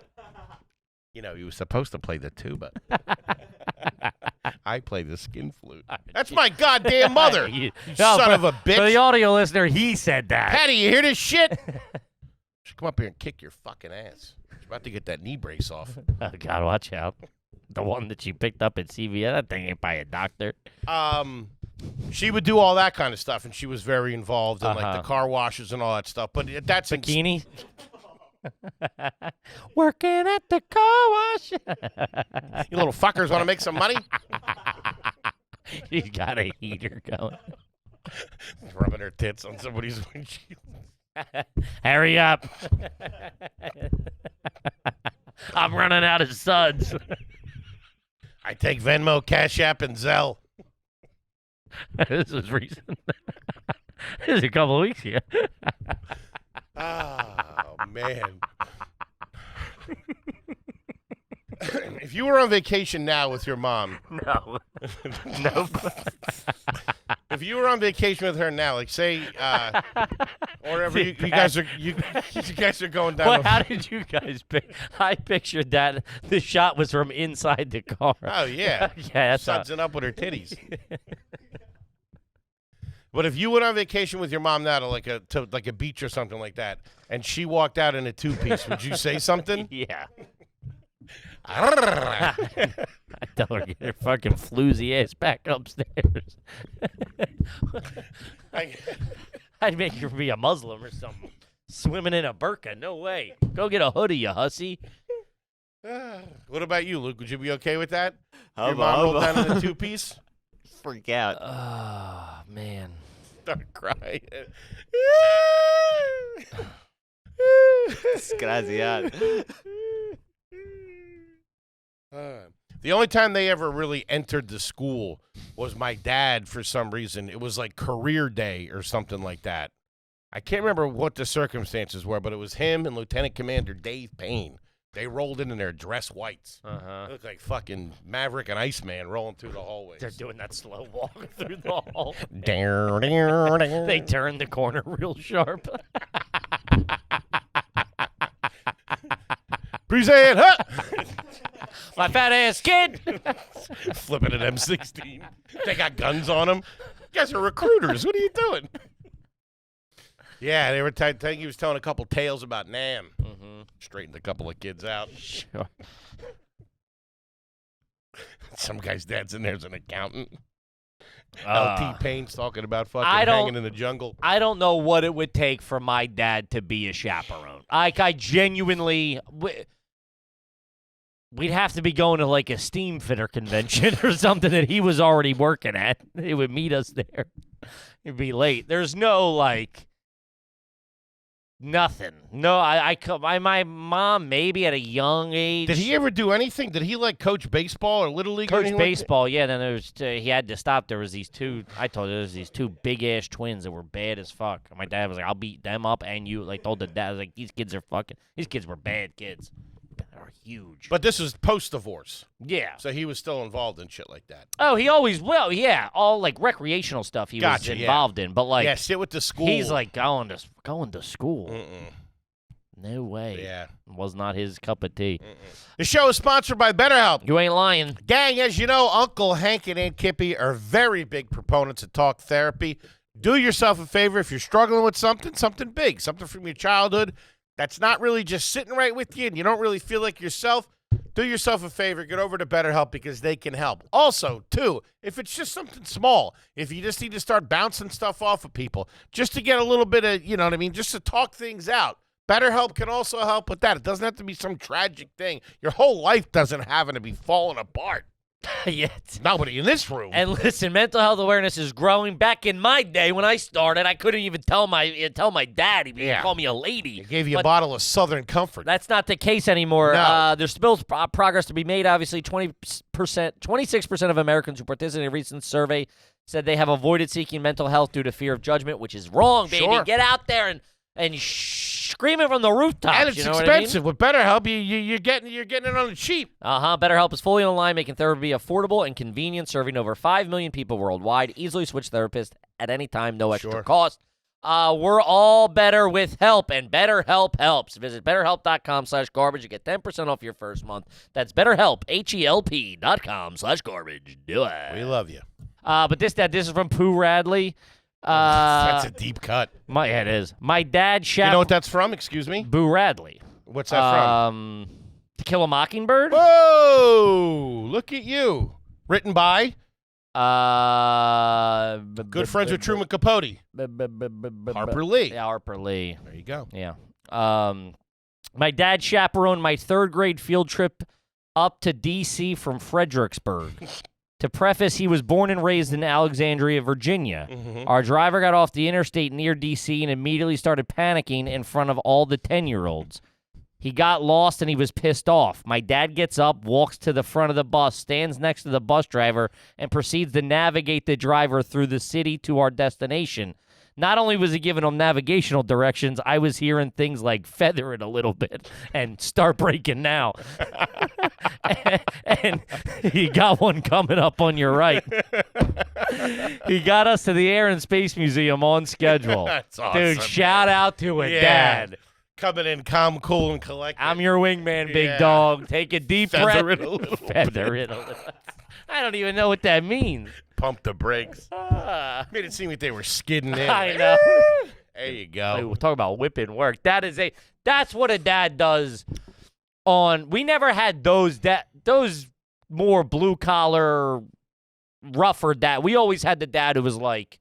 You were supposed to play the tuba. I play the skin flute. That's my goddamn mother. You son of a bitch. For the audio listener, he said that. Patty, you hear this shit? She'll come up here and kick your fucking ass. She's about to get that knee brace off. Oh, God, watch out. The one that she picked up at CVS, that thing ain't by a doctor. She would do all that kind of stuff, and she was very involved in like the car washes and all that stuff. But that's bikini. Working at the car wash. You little fuckers want to make some money? She's got a heater going. Rubbing her tits on somebody's windshield. Hurry up. I'm running out of suds. I take Venmo, Cash App, and Zelle. This was recent. This is a couple of weeks ago. Oh, man. If you were on vacation now with your mom. No. Nope. If you were on vacation with her now, like say, or whatever, you guys are going down. Well, how did you guys pick? I pictured that the shot was from inside the car. Oh, yeah. Yeah, that's sudsing up with her titties. But if you went on vacation with your mom now to like a beach or something like that, and she walked out in a two-piece, would you say something? Yeah. I tell her get her fucking floozy ass back upstairs. I'd make her be a Muslim or something. Swimming in a burqa, no way. Go get a hoodie, you hussy. What about you, Luke? Would you be okay with that? How Your mom rolled down in a two-piece? Freak out. Oh, man. Start crying. Desgraciado. The only time they ever really entered the school was my dad for some reason. It was like career day or something like that. I can't remember what the circumstances were, but it was him and Lieutenant Commander Dave Payne. They rolled in their dress whites. They looked like fucking Maverick and Iceman rolling through the hallways. They're doing that slow walk through the hall. They They turned the corner real sharp. Present, huh? My fat ass kid. Flipping an M16. They got guns on them. You guys are recruiters. What are you doing? Yeah, they were he was telling a couple tales about Nam. Straightened a couple of kids out. Sure. Some guy's dad's in there as an accountant. LT Payne's talking about fucking hanging in the jungle. I don't know what it would take for my dad to be a chaperone. I genuinely... We'd have to be going to like a steam fitter convention or something that he was already working at. He would meet us there. It'd be late. There's no like nothing. No, my mom maybe at a young age. Did he ever do anything? Did he like coach baseball or little league? Coach baseball? Yeah. Then there was he had to stop. There was these two. I told you there was these two big ass twins that were bad as fuck. And my dad was like, "I'll beat them up," and you like told the dad, I was like, "These kids are fucking. These kids were bad kids." Are huge. But this was post-divorce. Yeah. So he was still involved in shit like that. Oh, he always will. Yeah, all like recreational stuff he was involved in. But like, yeah, sit with the school. He's like going to school. No way. Yeah, was not his cup of tea. The show is sponsored by BetterHelp. You ain't lying, gang. As you know, Uncle Hank and Aunt Kippy are very big proponents of talk therapy. Do yourself a favor if you're struggling with something big, something from your childhood. That's not really just sitting right with you and you don't really feel like yourself, do yourself a favor, get over to BetterHelp because they can help. Also, too, if it's just something small, if you just need to start bouncing stuff off of people, just to get a little bit of, you know what I mean, just to talk things out, BetterHelp can also help with that. It doesn't have to be some tragic thing. Your whole life doesn't have to be falling apart. Yet. Nobody in this room. And listen, mental health awareness is growing. Back in my day when I started, I couldn't even tell my dad. He'd call me a lady. He gave you a bottle of Southern Comfort. That's not the case anymore. No. There's still progress to be made. Obviously, 26% of Americans who participated in a recent survey said they have avoided seeking mental health due to fear of judgment, which is wrong, baby. Sure. Get out there and screaming from the rooftops. And it's you know expensive. With BetterHelp, you're getting it on the cheap. BetterHelp is fully online, making therapy affordable and convenient, serving over 5 million people worldwide. Easily switch therapists at any time, no extra cost. We're all better with help, and BetterHelp helps. Visit BetterHelp.com/garbage. You get 10% off your first month. That's BetterHelp, HELP.com/garbage. Do it. We love you. But this is from Pooh Radley. That's a deep cut. It is. My dad You know what that's from? Excuse me? Boo Radley. What's that from? To Kill a Mockingbird? Whoa! Look at you. Written by? Good friends with Truman Capote. Harper Lee. Yeah, Harper Lee. There you go. Yeah. My dad chaperoned my third grade field trip up to D.C. from Fredericksburg. To preface, he was born and raised in Alexandria, Virginia. Mm-hmm. Our driver got off the interstate near D.C. and immediately started panicking in front of all the 10-year-olds. He got lost and he was pissed off. My dad gets up, walks to the front of the bus, stands next to the bus driver, and proceeds to navigate the driver through the city to our destination. Not only was he giving him navigational directions, I was hearing things like feather it a little bit and start braking now. and he got one coming up on your right. He got us to the Air and Space Museum on schedule. That's awesome. Dude, shout out to it, Dad. Coming in calm, cool, and collected. I'm your wingman, big dog. Take a deep Feather breath. it a little Feather it a little. I don't even know what that means. Pump the brakes. Made it seem like they were skidding in. I know. There you Like, go. we'll talk about whipping work. That's what a dad does. We never had those more blue collar, rougher dad. We always had the dad who was like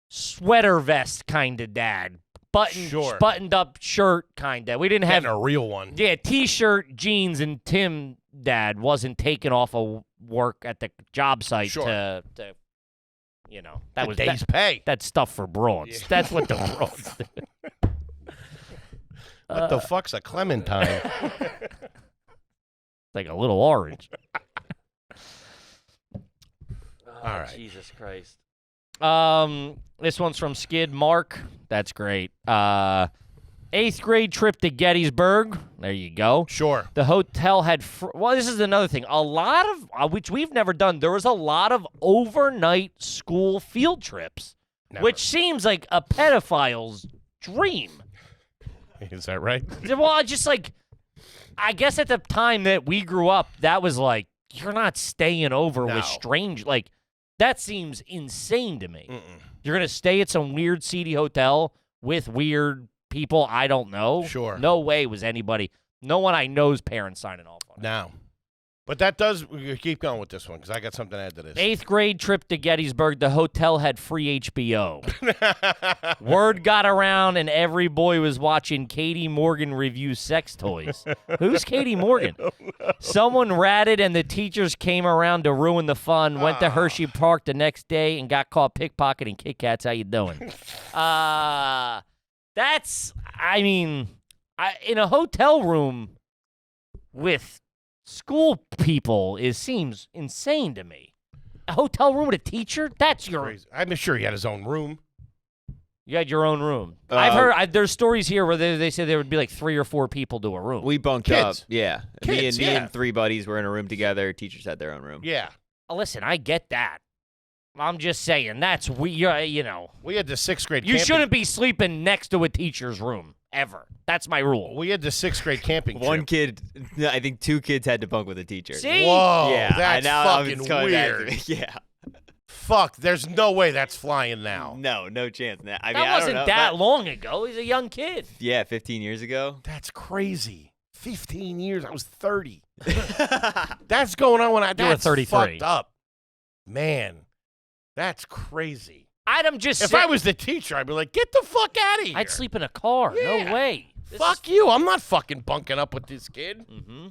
sweater vest kind of dad. Buttoned up shirt kind of. We didn't have a real one. Yeah, t-shirt, jeans, and Tim dad wasn't taken off of work at the job site to that was day's pay. That's stuff for broads. Yeah. That's what the broads do. What the fuck's a clementine? Like a little orange. All right. Jesus Christ. This one's from Skid Mark. That's great. 8th grade trip to Gettysburg. There you go. Sure. The hotel had, this is another thing. A lot of, which we've never done, there was a lot of overnight school field trips, which seems like a pedophile's dream. Is that right? Well, I guess at the time that we grew up, that was like, you're not staying over with strange, that seems insane to me. You're going to stay at some weird, seedy hotel with weird people I don't know? Sure. No way was no one I know's parents signing off on it. No. But that does, we keep going with this one because I got something to add to this. 8th grade trip to Gettysburg, the hotel had free HBO. Word got around and every boy was watching Katie Morgan review sex toys. Who's Katie Morgan? Someone ratted and the teachers came around to ruin the fun, went to Hershey Park the next day and got caught pickpocketing Kit Kats. How you doing? In a hotel room with school people seems insane to me. A hotel room with a teacher? That's Crazy. I'm sure he had his own room. You had your own room. I've heard there's stories here where they said there would be like 3 or 4 people to a room. We bunked Kids. up. Yeah. Kids, me and 3 buddies were in a room together. Teachers had their own room. Yeah. Listen, I get that. I'm just saying that's We had the 6th grade You camping. shouldn't be sleeping next to a teacher's room ever. That's my rule. We had the 6th grade camping One trip. kid, I think 2 kids had to bunk with a teacher. See? Whoa, Yeah, that's fucking it's coming back to weird. me. Yeah. Fuck, there's no way that's flying now. No chance. I mean, That I wasn't don't know. that long ago. He's a young kid. Yeah, 15 years ago. That's crazy. 15 years. I was 30. That's going on when You were that's 33. fucked up. Man, that's crazy. If I was the teacher, I'd be like, get the fuck out of here. I'd sleep in a car. Yeah. No way. Fuck you. I'm not fucking bunking up with this kid. Mm-hmm.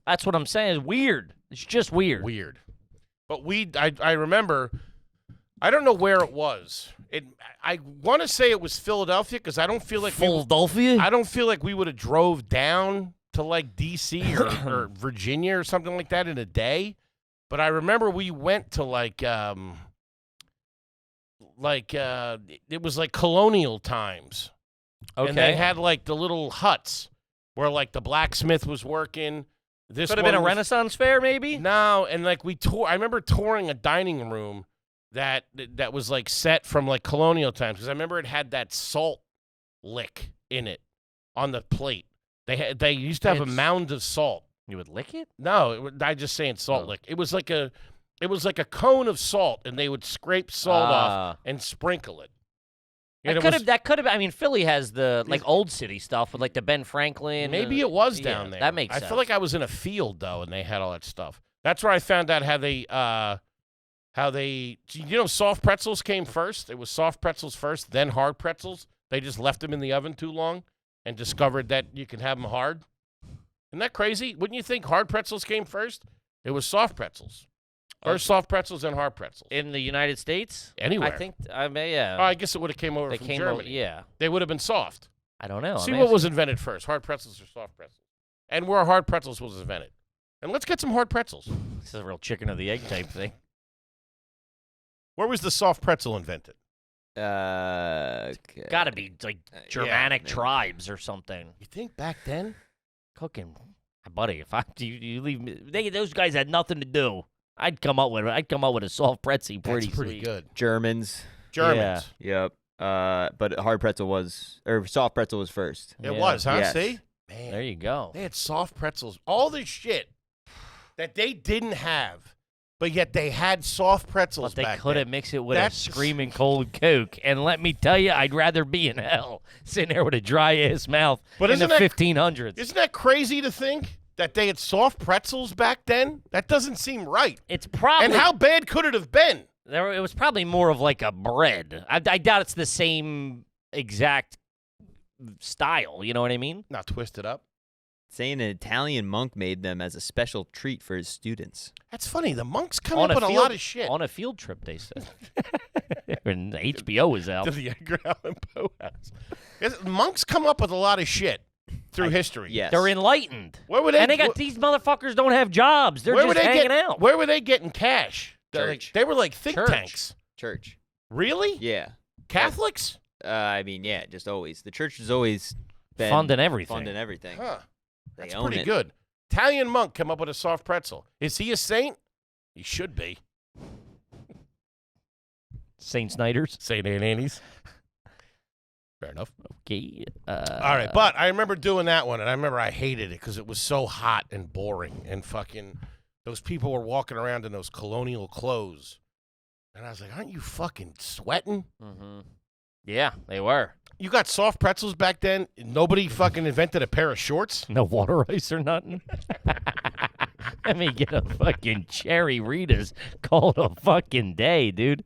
That's what I'm saying. It's weird. It's just weird. Weird. But I remember, I don't know where it was. I want to say it was Philadelphia because I don't feel like Philadelphia? I don't feel like we would have drove down to like D.C. or Virginia or something like that in a day. But I remember we went to it was like colonial times. Okay. And they had like the little huts where like the blacksmith was working. This Could have been a one was- Renaissance fair, maybe? No, and like I remember touring a dining room that was like set from like colonial times because I remember it had that salt lick in it on the plate. They used to have a It's- mound of salt. You would lick it? No, I just saying salt Oh. lick. It was like a cone of salt, and they would scrape salt off and sprinkle it. And it was- That could have. I mean, Philly has the like old city stuff with like the Ben Franklin. Maybe it was yeah, down there. That makes I sense. feel like I was in a field though, and they had all that stuff. That's where I found out how they soft pretzels came first. It was soft pretzels first, then hard pretzels. They just left them in the oven too long and discovered that you can have them hard. Isn't that crazy? Wouldn't you think hard pretzels came first? It was soft pretzels. First soft pretzels, then hard pretzels. in the United States. Anywhere. I think. I may. Yeah. Oh, I guess it would have came over they from came. Germany. Yeah. They would have been soft. I don't know. See what was invented first, hard pretzels or soft pretzels. And where hard pretzels was invented. And let's get some hard pretzels. This is a real chicken or the egg type thing. Where was the soft pretzel invented? Okay. Got to be like Germanic tribes or something. You think back then? Cooking, buddy. If you leave me, those guys had nothing to do. I'd come up with a soft pretzel pretty That's pretty sweet. good. Germans. Germans. Yep. But hard pretzel or soft pretzel was first. It Yeah. was, huh? Yes. See? Man, There you go. they had soft pretzels. All this shit that they didn't have, but yet they had soft pretzels But they back could have then. mixed it with That's- a screaming cold Coke. And let me tell you, I'd rather be in hell sitting there with a dry ass mouth But in the isn't that- 1500s. Isn't that crazy to think that they had soft pretzels back then? That doesn't seem right. It's probably And how bad could it have been? it was probably more of like a bread. I doubt it's the same exact style. You know what I mean? Not twisted up. Saying an Italian monk made them as a special treat for his students. That's funny. The monks come On up a with a field- lot of shit. On a field trip, they said. When HBO was out. To the Edgar Allan Poe house. Monks come up with a lot of shit through history. Yes. They're enlightened. Where were they? And they got these motherfuckers don't have jobs. They're where just were they hanging get- out. Where were they getting cash? Church. They were like think Church. tanks. Church. Really? Yeah. Catholics? I mean, yeah, just always. The church has always been Funding everything. Funding everything. Huh. They That's own pretty it. good. Italian monk come up with a soft pretzel. Is he a saint? He should be. Saint Snyder's. Saint Ananies. Fair enough. Okay. All right, but I remember doing that one, and I remember I hated it because it was so hot and boring, and fucking those people were walking around in those colonial clothes, and I was like, "Aren't you fucking sweating?" Mm-hmm. Yeah, they were. You got soft pretzels back then. Nobody fucking invented a pair of shorts. No water ice or nothing. Let me get a fucking cherry Ritas called a fucking day, dude.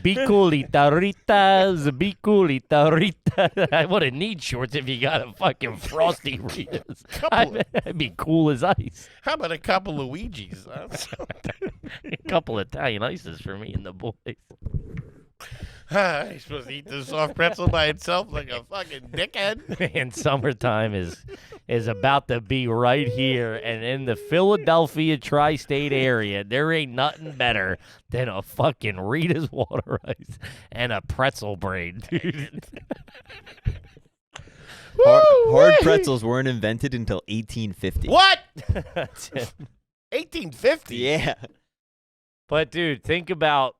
Be coolita Ritas, be coolita Ritas. I wouldn't need shorts if you got a fucking frosty Ritas. I'd be cool as ice. How about a couple of Luigi's? A couple Italian ices for me and the boys. You're supposed to eat this soft pretzel by itself like a fucking dickhead. And summertime is about to be right here, and in the Philadelphia tri-state area, there ain't nothing better than a fucking Rita's water ice and a pretzel braid, dude. Hard pretzels weren't invented until 1850. What? That's it. 1850? Yeah. But dude, think about.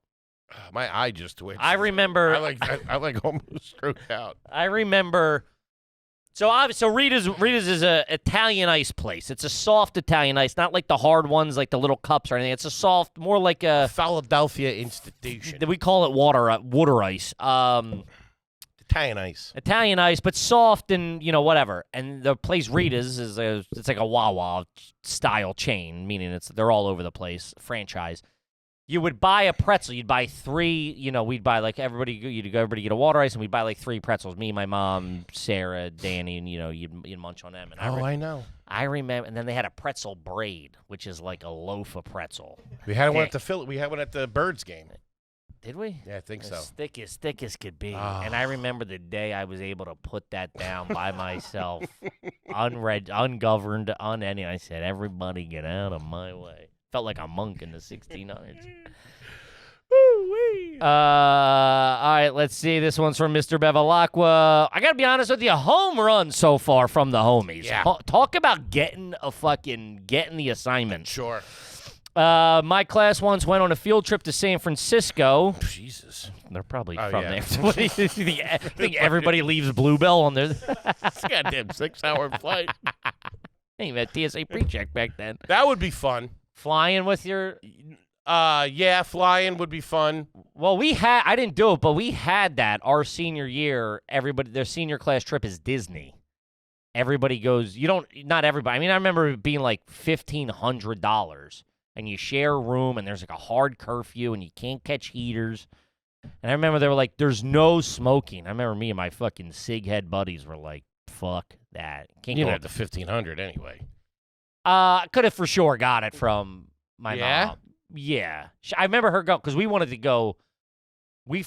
My eye just twitched. I remember. I like almost stroked out. I remember. So Rita's is a Italian ice place. It's a soft Italian ice, not like the hard ones, like the little cups or anything. It's a soft, more like a. Philadelphia institution. We call it water ice. Italian ice. Italian ice, but soft and whatever. And the place Rita's it's like a Wawa style chain, meaning they're all over the place, franchise. You would buy a pretzel. You'd buy 3. We'd buy like everybody get a water ice, and we'd buy like 3 pretzels. Me, my mom, Sarah, Danny, and you'd munch on them. And I know. I remember, and then they had a pretzel braid, which is like a loaf of pretzel. We had one at the We had one at the Birds game. Did we? Yeah, I think so. As thick as could be. Oh. And I remember the day I was able to put that down by myself, ungoverned, any. I said, everybody get out of my way. Felt like a monk in the 1600s. All right, let's see. This one's from Mr. Bevilacqua. I got to be honest with you, home run so far from the homies. Yeah. Talk about getting the assignment. Sure. My class once went on a field trip to San Francisco. Jesus. They're probably Oh, from yeah. there. What do you think everybody leaves Bluebell on their... It's a goddamn 6-hour flight. Hey, you had TSA pre-check back then. That would be fun. Flying with your... Yeah, flying would be fun. Well, I didn't do it, but we had that our senior year. Their senior class trip is Disney. Everybody goes, not everybody. I mean, I remember it being like $1,500, and you share a room, and there's like a hard curfew, and you can't catch heaters. And I remember they were like, there's no smoking. I remember me and my fucking sig head buddies were like, fuck that. Can't You go had the 1,500 anyway. could have for sure got it from my mom. Yeah. I remember her go, because we wanted to go.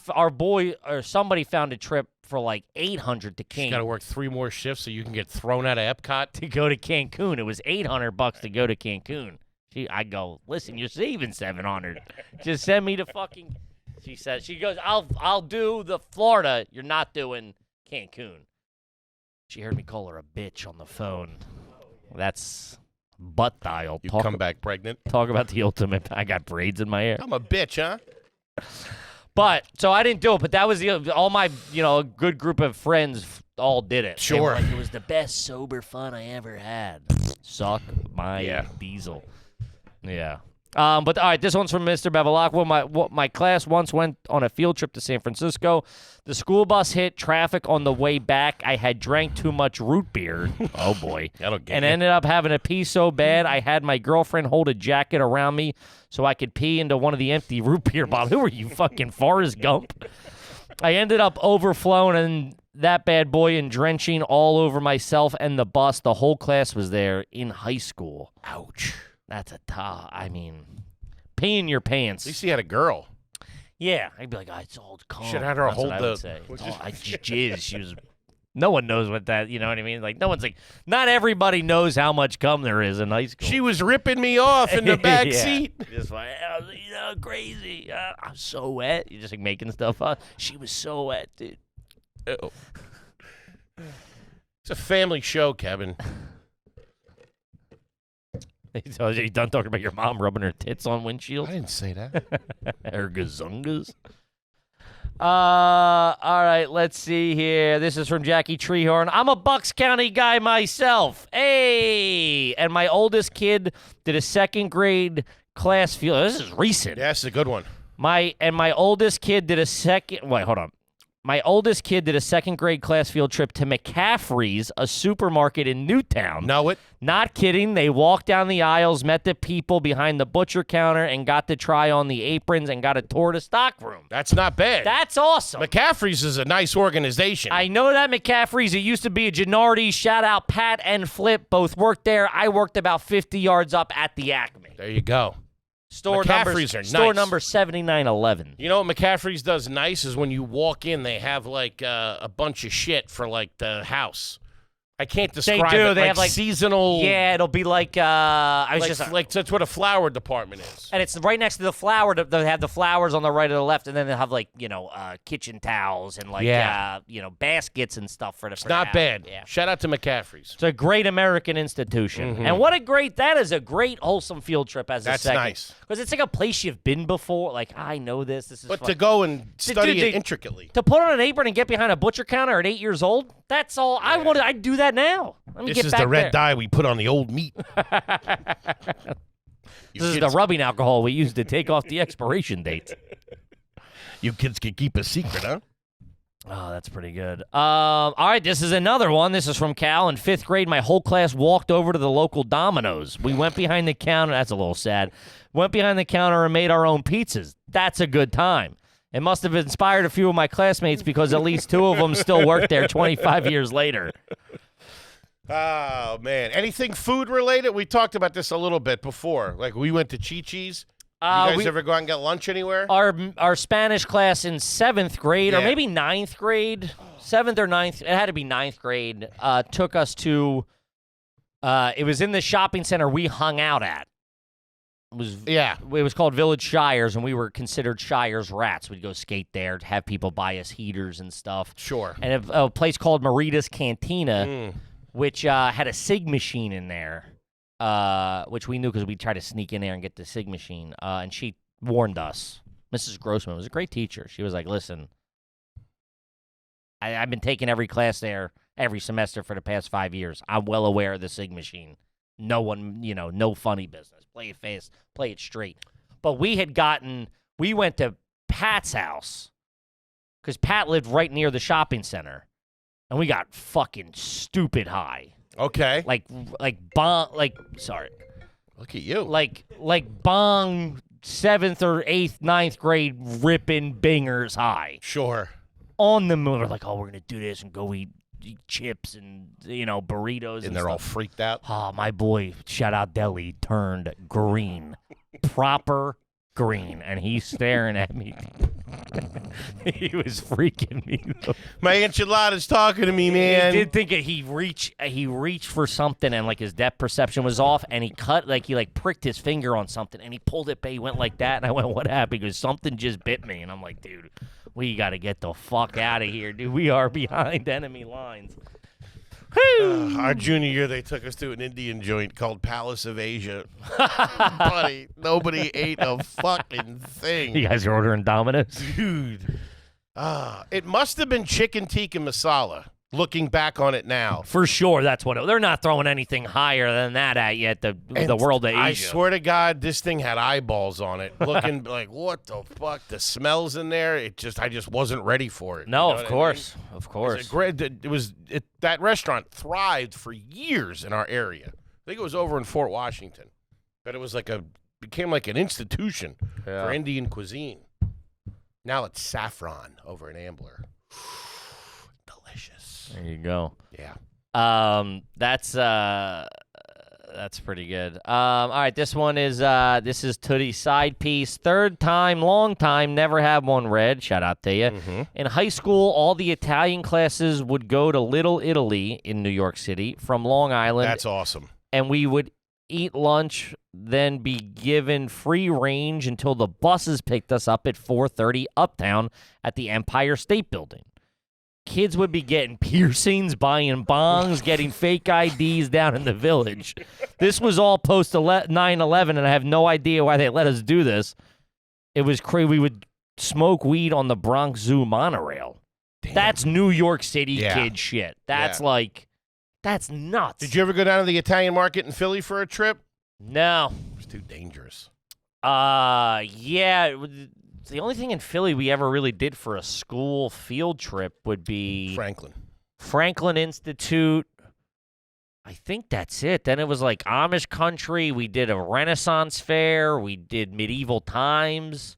Our boy or somebody found a trip for like $800 to You got to work 3 more shifts so you can get thrown out of Epcot. to go to Cancun. It was $800 to go to Cancun. I go, listen, you're saving $700. Just send me to fucking. She goes, I'll do the Florida. You're not doing Cancun. She heard me call her a bitch on the phone. That's butt dial. You come back pregnant. Talk about the ultimate. I got braids in my hair. I'm a bitch, huh? But so I didn't do it. But that was all my good group of friends all did it. They were Sure. like, it was the best sober fun I ever had. Suck my diesel. Yeah. But all right, this one's from Mr. Bevilacqua. My class once went on a field trip to San Francisco. The school bus hit traffic on the way back. I had drank too much root beer. Oh boy. That'll get And you. ended up having to pee so bad I had my girlfriend hold a jacket around me so I could pee into one of the empty root beer bottles. Who are you, fucking Forrest Gump? I ended up overflowing and that bad boy and drenching all over myself and the bus. The whole class was there in high school. Ouch. That's a tough. I mean, peeing your pants. At least he had a girl. Yeah, I'd be like, it's all calm. Should have had her That's hold what I the- would say. what's Oh, this- I jizz. She was. No one knows what that. You know what I mean? Like no one's like. Not everybody knows how much cum there is in high school. She was ripping me off in the back Yeah. seat. Just like, crazy. I'm so wet. You're just like making stuff up. She was so wet, dude. Ew. It's a family show, Kevin. So you done talking about your mom rubbing her tits on I windshields? didn't say that. Her gazungas. All right, let's see here. This is from Jackie Treehorn. I'm a Bucks County guy myself. Hey! And my oldest kid did a second grade class field. This is recent. Yeah, that's a good one. My oldest kid did a second. Wait, hold on. My oldest kid did a second grade class field trip to McCaffrey's, a supermarket in Newtown. Know it? Not kidding. They walked down the aisles, met the people behind the butcher counter, and got to try on the aprons and got a tour to stock room. That's not bad. That's awesome. McCaffrey's is a nice organization. I know that McCaffrey's. It used to be a Gennardi. Shout out Pat and Flip. Both worked there. I worked about 50 yards up at the Acme. There you go. Store McCaffrey's are Store nice. number 7911. You know what McCaffrey's does nice is when you walk in, they have like a bunch of shit for like the house. I can't describe do. it. They have, like, seasonal. Yeah, it'll be like That's what a flower department is. and it's right next to the flower. They have the flowers on the right or the left, and then they'll have like kitchen towels and like baskets and stuff for the. It's not bad. Yeah. Shout out to McCaffrey's. It's a great American institution, and that is a great wholesome field trip as a That's second. nice. Because it's like a place you've been before. Like I know this is But fun. to go and study dude, it intricately. To put on an apron and get behind a butcher counter at 8 years old, that's all I wanted. I'd do that now. Let me This get is back the red there. dye we put on the old meat. This is the rubbing alcohol we use to take off the expiration date. You kids can keep a secret, huh? Oh, that's pretty good. All right, this is another one. This is from Cal. In 5th grade, my whole class walked over to the local Domino's. We went behind the counter. That's a little sad. Went behind the counter and made our own pizzas. That's a good time. It must have inspired a few of my classmates because at least 2 of them still work there 25 years later. Oh, man. Anything food related? We talked about this a little bit before. Like we went to Chi-Chi's. You guys ever go out and get lunch anywhere? Our Spanish class in 7th grade, or Yeah. maybe 9th grade, 7th or 9th, it had to be 9th grade, took us to, it was in the shopping center we hung out at. It was called Village Shires, and we were considered Shires rats. We'd go skate there, have people buy us heaters and stuff. Sure. And a place called Marita's Cantina, which had a SIG machine in there, which we knew because we'd try to sneak in there and get the SIG machine. And she warned us. Mrs. Grossman was a great teacher. She was like, listen, I've been taking every class there every semester for the past 5 years. I'm well aware of the SIG machine. No one, no funny business. Play it fast, play it straight. But we went to Pat's house because Pat lived right near the shopping center, and we got fucking stupid high. Okay. Sorry. Look at you. Like bong 7th or 8th, 9th grade ripping bingers high. Sure. On the moon, we're like, we're gonna do this and go eat chips and burritos and they're all stuff. freaked out. Oh, my boy, shout out Deli, turned green. Proper green. And he's staring at me. He was freaking me, though. My enchilada's talking to me, man. He did think he reached for something and his depth perception was off, and he pricked his finger on something and he pulled it back. He went like that, and I went, what happened? He goes, something just bit me. And I'm like, dude, we got to get the fuck out of here, dude. We are behind enemy lines. Our junior year, they took us to an Indian joint called Palace of Asia. Buddy, nobody ate a fucking thing. You guys are ordering Domino's? Dude. It must have been chicken tikka masala, looking back on it now. For sure, that's what they're not throwing anything higher than that at you at the world of Asia. I swear to God, this thing had eyeballs on it, looking like, what the fuck? The smells in there, I just wasn't ready for it. No, You know of what course. I mean? Of course. That restaurant thrived for years in our area. I think it was over in Fort Washington, but it was became like an institution for Indian cuisine. Now it's Saffron over in Ambler. Delicious. There you go. Yeah. That's pretty good. All right, this one is Tootie's side piece. Third time, long time, never had one read. Shout out to you. Mm-hmm. In high school, all the Italian classes would go to Little Italy in New York City from Long Island. That's awesome. And we would eat lunch, then be given free range until the buses picked us up at 4:30 uptown at the Empire State Building. Kids would be getting piercings, buying bongs, getting fake IDs down in the village. This was all post 9/11, and I have no idea why they let us do this. It was crazy. We would smoke weed on the Bronx Zoo monorail. Damn. That's New York City kid shit. That's that's nuts. Did you ever go down to the Italian market in Philly for a trip? No. It was too dangerous. Yeah. The only thing in Philly we ever really did for a school field trip would be Franklin Institute. I think that's it. Then it was like Amish country. We did a Renaissance fair. We did medieval times.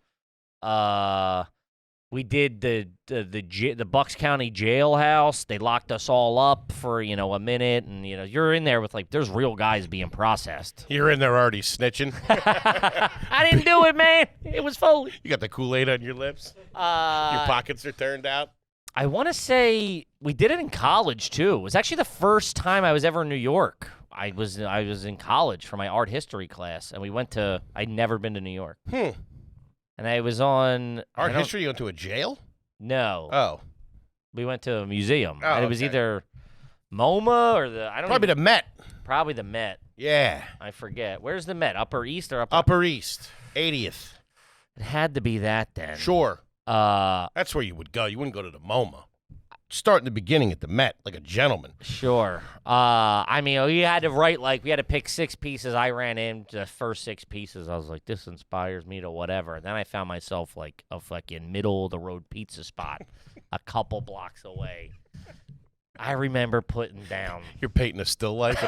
We did the Bucks County jailhouse. They locked us all up for a minute, and you're in there with there's real guys being processed. You're in there already snitching. I didn't do it, man. It was Foley. You got the Kool-Aid on your lips. Your pockets are turned out. I want to say we did it in college too. It was actually the first time I was ever in New York. I was in college for my art history class, and we went to. I'd never been to New York. And I was on art history. You went to a jail? No. Oh, we went to a museum. Oh, and it was either MoMA or the Met. Probably the Met. Yeah, I forget. Where's the Met? Upper East or Upper East, 80th. It had to be that then. Sure. That's where you would go. You wouldn't go to the MoMA. Start in the beginning at the Met, like a gentleman. Sure. I mean, we had to write, we had to pick 6 pieces. I ran in the first 6 pieces. I was like, this inspires me to whatever. And then I found myself, a fucking middle-of-the-road pizza spot a couple blocks away. I remember putting down. You're painting a still life.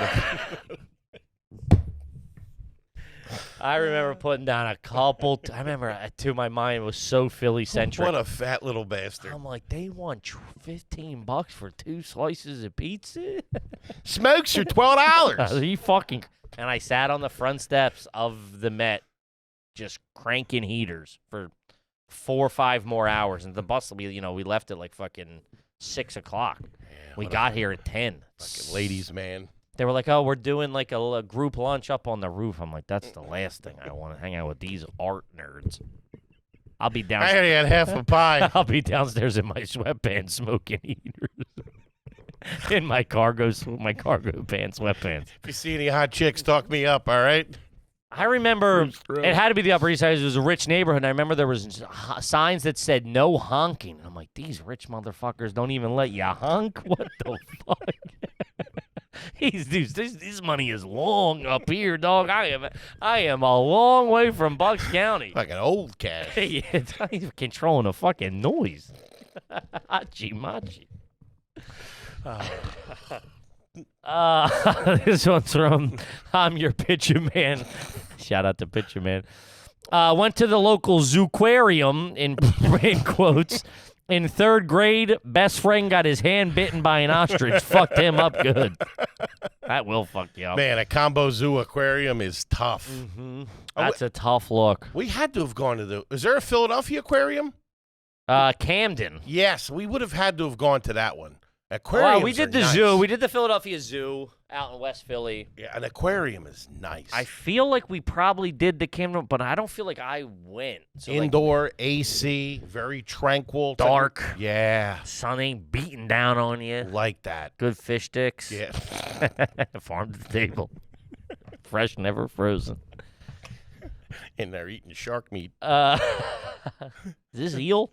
I remember putting down a couple. I remember, to my mind, it was so Philly-centric. What a fat little bastard. I'm like, they want $15 for 2 slices of pizza? Smokes are $12. Are you fucking... And I sat on the front steps of the Met just cranking heaters for 4 or 5 more hours. And the bus, we left at fucking 6 o'clock. Yeah, we got here at 10. Fucking ladies, man. They were like, "Oh, we're doing like a group lunch up on the roof." I'm like, "That's the last thing I want to hang out with these art nerds." I'll be I downstairs. already had half a pie. I'll be downstairs in my sweatpants smoking heaters. In my cargo pants, sweatpants. If you see any hot chicks, talk me up, all right? I remember throat. it had to be the Upper East Side. It was a rich neighborhood, and I remember there was signs that said no honking. And I'm like, these rich motherfuckers don't even let you honk? What the fuck? This money is long up here, dog. I am a long way from Bucks County. Like an old cat. Yeah, it's not even controlling a fucking noise. Hachi machi. This one's from I'm Your Pitcher Man. Shout out to Pitcher Man. Went to the local zooquarium in quotes. In 3rd grade, best friend got his hand bitten by an ostrich. Fucked him up good. That will fuck you up. Man, a combo zoo aquarium is tough. Mm-hmm. That's a tough look. We had to have gone to the... Is there a Philadelphia aquarium? Camden. Yes, we would have had to have gone to that one. Aquariums Well, we did the nice. zoo. We did the Philadelphia Zoo out in West Philly. Yeah, an aquarium is nice. I feel like we probably did the Camden, but I don't feel like I went. So Indoor, AC, very tranquil. Dark. Yeah. Sun ain't beating down on you. Like that. Good fish sticks. Yeah. Farm to the table. Fresh, never frozen. And they're eating shark meat. Is this eel?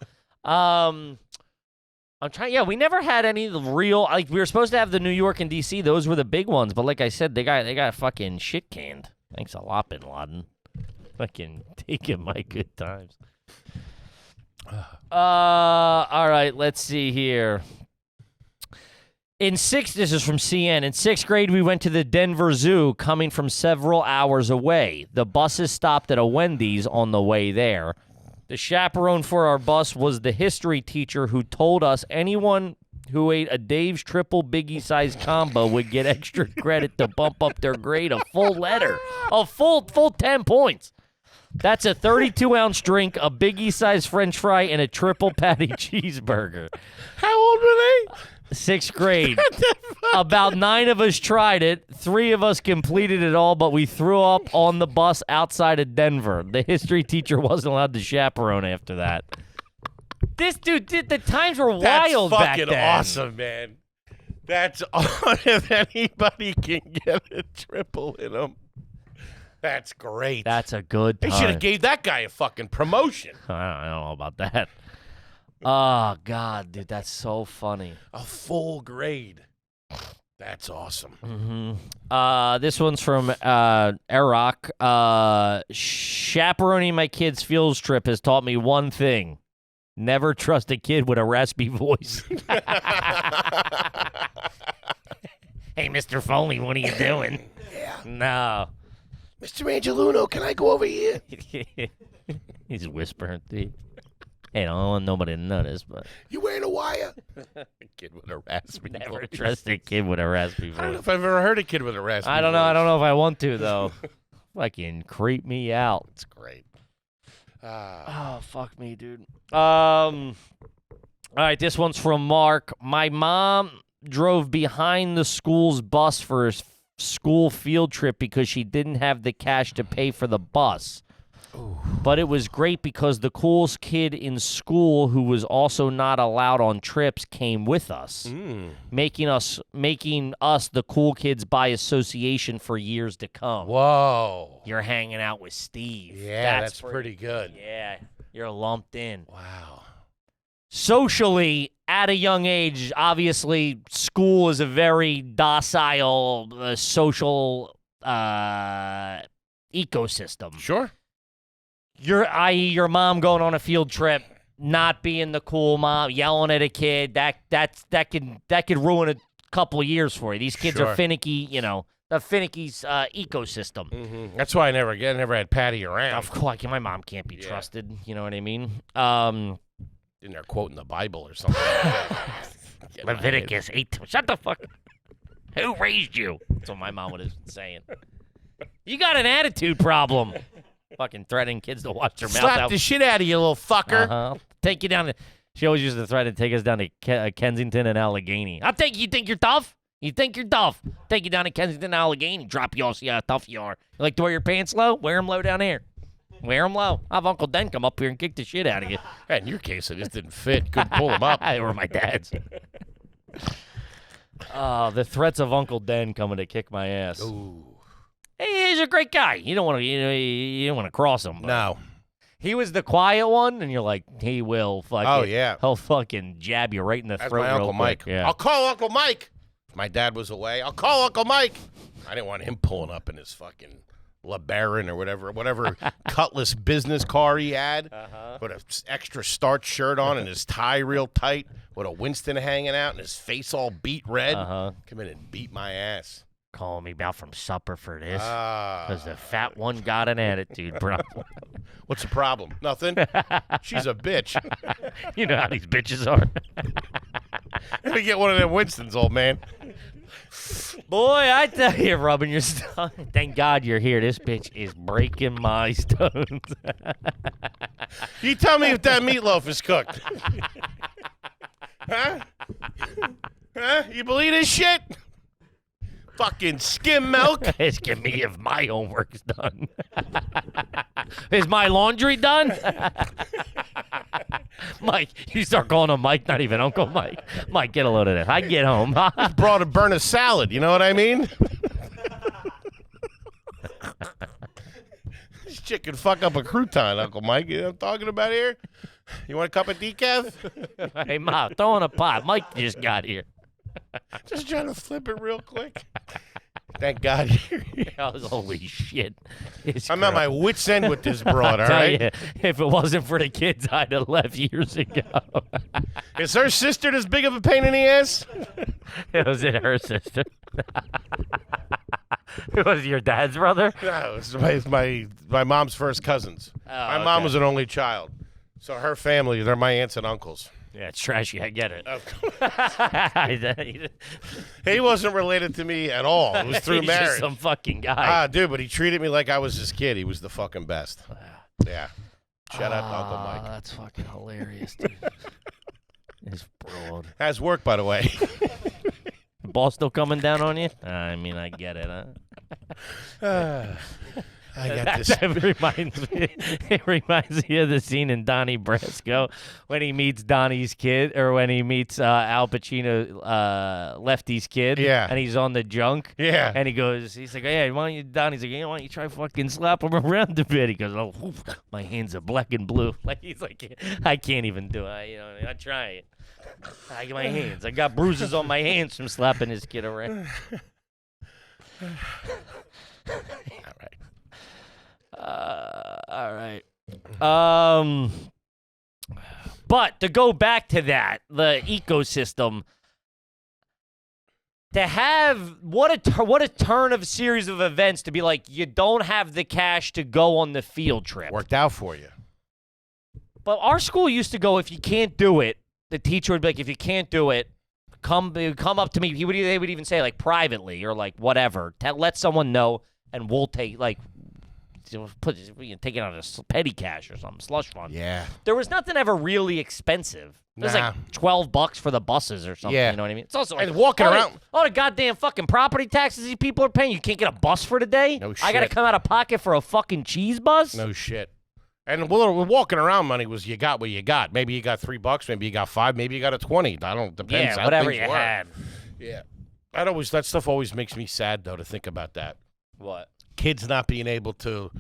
I'm trying. Yeah, we never had any of the real. Like we were supposed to have the New York and D.C. Those were the big ones. But like I said, they got fucking shit canned. Thanks a lot, Bin Laden. Fucking taking my good times. All right. Let's see here. This is from CN. In 6th grade, we went to the Denver Zoo, coming from several hours away. The buses stopped at a Wendy's on the way there. The chaperone for our bus was the history teacher who told us anyone who ate a Dave's triple biggie-sized combo would get extra credit to bump up their grade a full letter. A full 10 points. That's a 32-ounce drink, a biggie-sized French fry, and a triple patty cheeseburger. How old were they? 6th grade. About 9 of us tried it. 3 of us completed it all, but we threw up on the bus outside of Denver. The history teacher wasn't allowed to chaperone after that. This dude the times were wild back then. That's fucking awesome, man. That's if anybody can get a triple in them. That's great. That's a good time. They should have gave that guy a fucking promotion. I don't know about that. Oh, God, dude, that's so funny. A full grade. That's awesome. Mm-hmm. This one's from Eric. Chaperoning my kid's field trip has taught me one thing. Never trust a kid with a raspy voice. Hey, Mr. Foley, what are you doing? Yeah. No. Mr. Angeluno, can I go over here? He's whispering to you. Hey, I don't want nobody to notice, but You wearing a wire? A kid with a raspy never voice. trust a kid with a raspy I don't know voice. if I've ever heard a kid with a raspy I don't know. voice. I don't know if I want to, though. Fucking creep me out. It's great. Oh, fuck me, dude. All right, this one's from Mark. My mom drove behind the school's bus for a school field trip because she didn't have the cash to pay for the bus. Ooh. But it was great because the coolest kid in school who was also not allowed on trips came with us, making us the cool kids by association for years to come. Whoa. You're hanging out with Steve. Yeah, that's pretty good. Yeah, you're lumped in. Wow. Socially, at a young age, obviously, school is a very docile social ecosystem. Sure. I.e., your mom going on a field trip, not being the cool mom, yelling at a kid, that could ruin a couple of years for you. These kids are finicky, the finicky's ecosystem. Mm-hmm. That's why I never had Patty around. Of course, my mom can't be trusted. You know what I mean? In there quoting the Bible or something. Leviticus 8. Shut the fuck. Who raised you? That's what my mom would have been saying. You got an attitude problem. Fucking threatening kids to watch their mouth out. Slap the shit out of you, little fucker. Uh-huh. Take you down to... She always used to threaten to take us down to Kensington and Allegheny. You think you're tough? You think you're tough. Take you down to Kensington, Allegheny, drop you off, see how tough you are. You like to wear your pants low? Wear them low down here. Wear them low. I'll have Uncle Den come up here and kick the shit out of you. In your case, it just didn't fit. Couldn't pull them up. Or my dad's. The threats of Uncle Den coming to kick my ass. Ooh. Hey, he's a great guy. You don't want to, you don't want to cross him. No. He was the quiet one, and you're like, he will fucking. Oh, yeah. He'll fucking jab you right in the That's throat. my Uncle Mike. Yeah. I'll call Uncle Mike. If my dad was away, I'll call Uncle Mike. I didn't want him pulling up in his fucking LeBaron or whatever Cutlass business car he had, with an extra starch shirt on and his tie real tight, with a Winston hanging out and his face all beat red. Come in and beat my ass. Calling me about from supper for this. Because the fat one got an attitude, bro. What's the problem? Nothing. She's a bitch. You know how these bitches are. Let me get one of them Winstons, old man. Boy, I tell you, rubbing your stomach. Thank God you're here. This bitch is breaking my stones. You tell me if that meatloaf is cooked. Huh? Huh? You believe this shit? Fucking skim milk. Asking me if my homework's done. Is my laundry done? Mike, you start calling him Mike, not even Uncle Mike. Mike, get a load of this. I get home. Brought a burn a salad, you know what I mean? This chick can fuck up a crouton, Uncle Mike. You know what I'm talking about here? You want a cup of decaf? Hey, Ma, throw in a pot. Mike just got here. Just trying to flip it real quick. Thank God you're here. Holy shit. I'm at my wit's end with this broad, all Tell right? you, if it wasn't for the kids, I'd have left years ago. Is her sister as big of a pain in the ass? It was her sister. It was your dad's brother? No, it's my mom's first cousins. My mom was an only child. So her family, they're my aunts and uncles. Yeah, it's trashy. I get it. He wasn't related to me at all. It was through He's marriage. just some fucking guy. Dude, but he treated me like I was his kid. He was the fucking best. Yeah. Shout out to Uncle Mike. That's fucking hilarious, dude. It's broad. How's work, by the way? Boss still coming down on you? I mean, I get it, huh? I got this. That reminds me. It reminds me of the scene in Donnie Brasco when he meets Donnie's kid, or when he meets Al Pacino, Lefty's kid. Yeah. And he's on the junk. Yeah. And he's like, "Hey, Donnie's like, why don't you try fucking slap him around a bit?" He goes, "Oh, oof, my hands are black and blue." Like he's like, I can't even do it. I try it. I get my hands. I got bruises on my hands from slapping his kid around. All right. All right. But to go back to that, the ecosystem, to have what a turn of series of events to be like, you don't have the cash to go on the field trip. Worked out for you. But our school used to go, if you can't do it, the teacher would be like, if you can't do it, come up to me. They would even say like privately or like whatever. Let someone know, and we'll take like. Take it on a petty cash or something, slush fund. Yeah. There was nothing ever really expensive. It was like $12 for the buses or something. Yeah. You know what I mean? It's also like And walking around. all the goddamn fucking property taxes these people are paying. You can't get a bus for the day. No I got to shit. come out of pocket for a fucking cheese bus. No shit. And walking around money was you got what you got. Maybe you got $3, maybe you got $5, maybe you got a 20. I don't depends. Yeah, how whatever things you were. had. Yeah. That stuff always makes me sad though to think about that. What? Kids not being able to.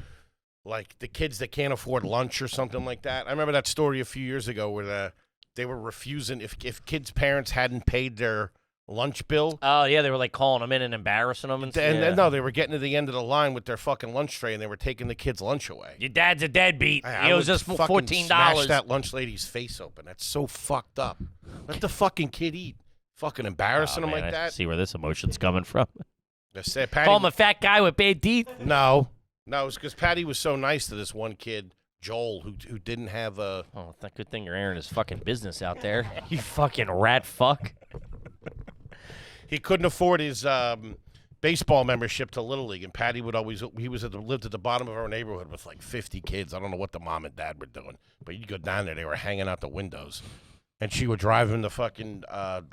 Like the kids that can't afford lunch or something like that. I remember that story a few years ago where they were refusing if kids' parents hadn't paid their lunch bill. Oh yeah, they were like calling them in and embarrassing them, No, they were getting to the end of the line with their fucking lunch tray and they were taking the kids' lunch away. Your dad's a deadbeat. I It was would just fucking $14. Smash that lunch lady's face open. That's so fucked up. Let the fucking kid eat. Fucking embarrassing him man, like I that. see where this emotion's coming from. Patty, Call him a fat guy with bad teeth. No, it's because Patty was so nice to this one kid, Joel, who didn't have a. Oh, good thing you're airing his fucking business out there. You fucking rat fuck. He couldn't afford his baseball membership to Little League, and Patty lived at the bottom of our neighborhood with like 50 kids. I don't know what the mom and dad were doing, but you'd go down there, they were hanging out the windows. And she would drive him to fucking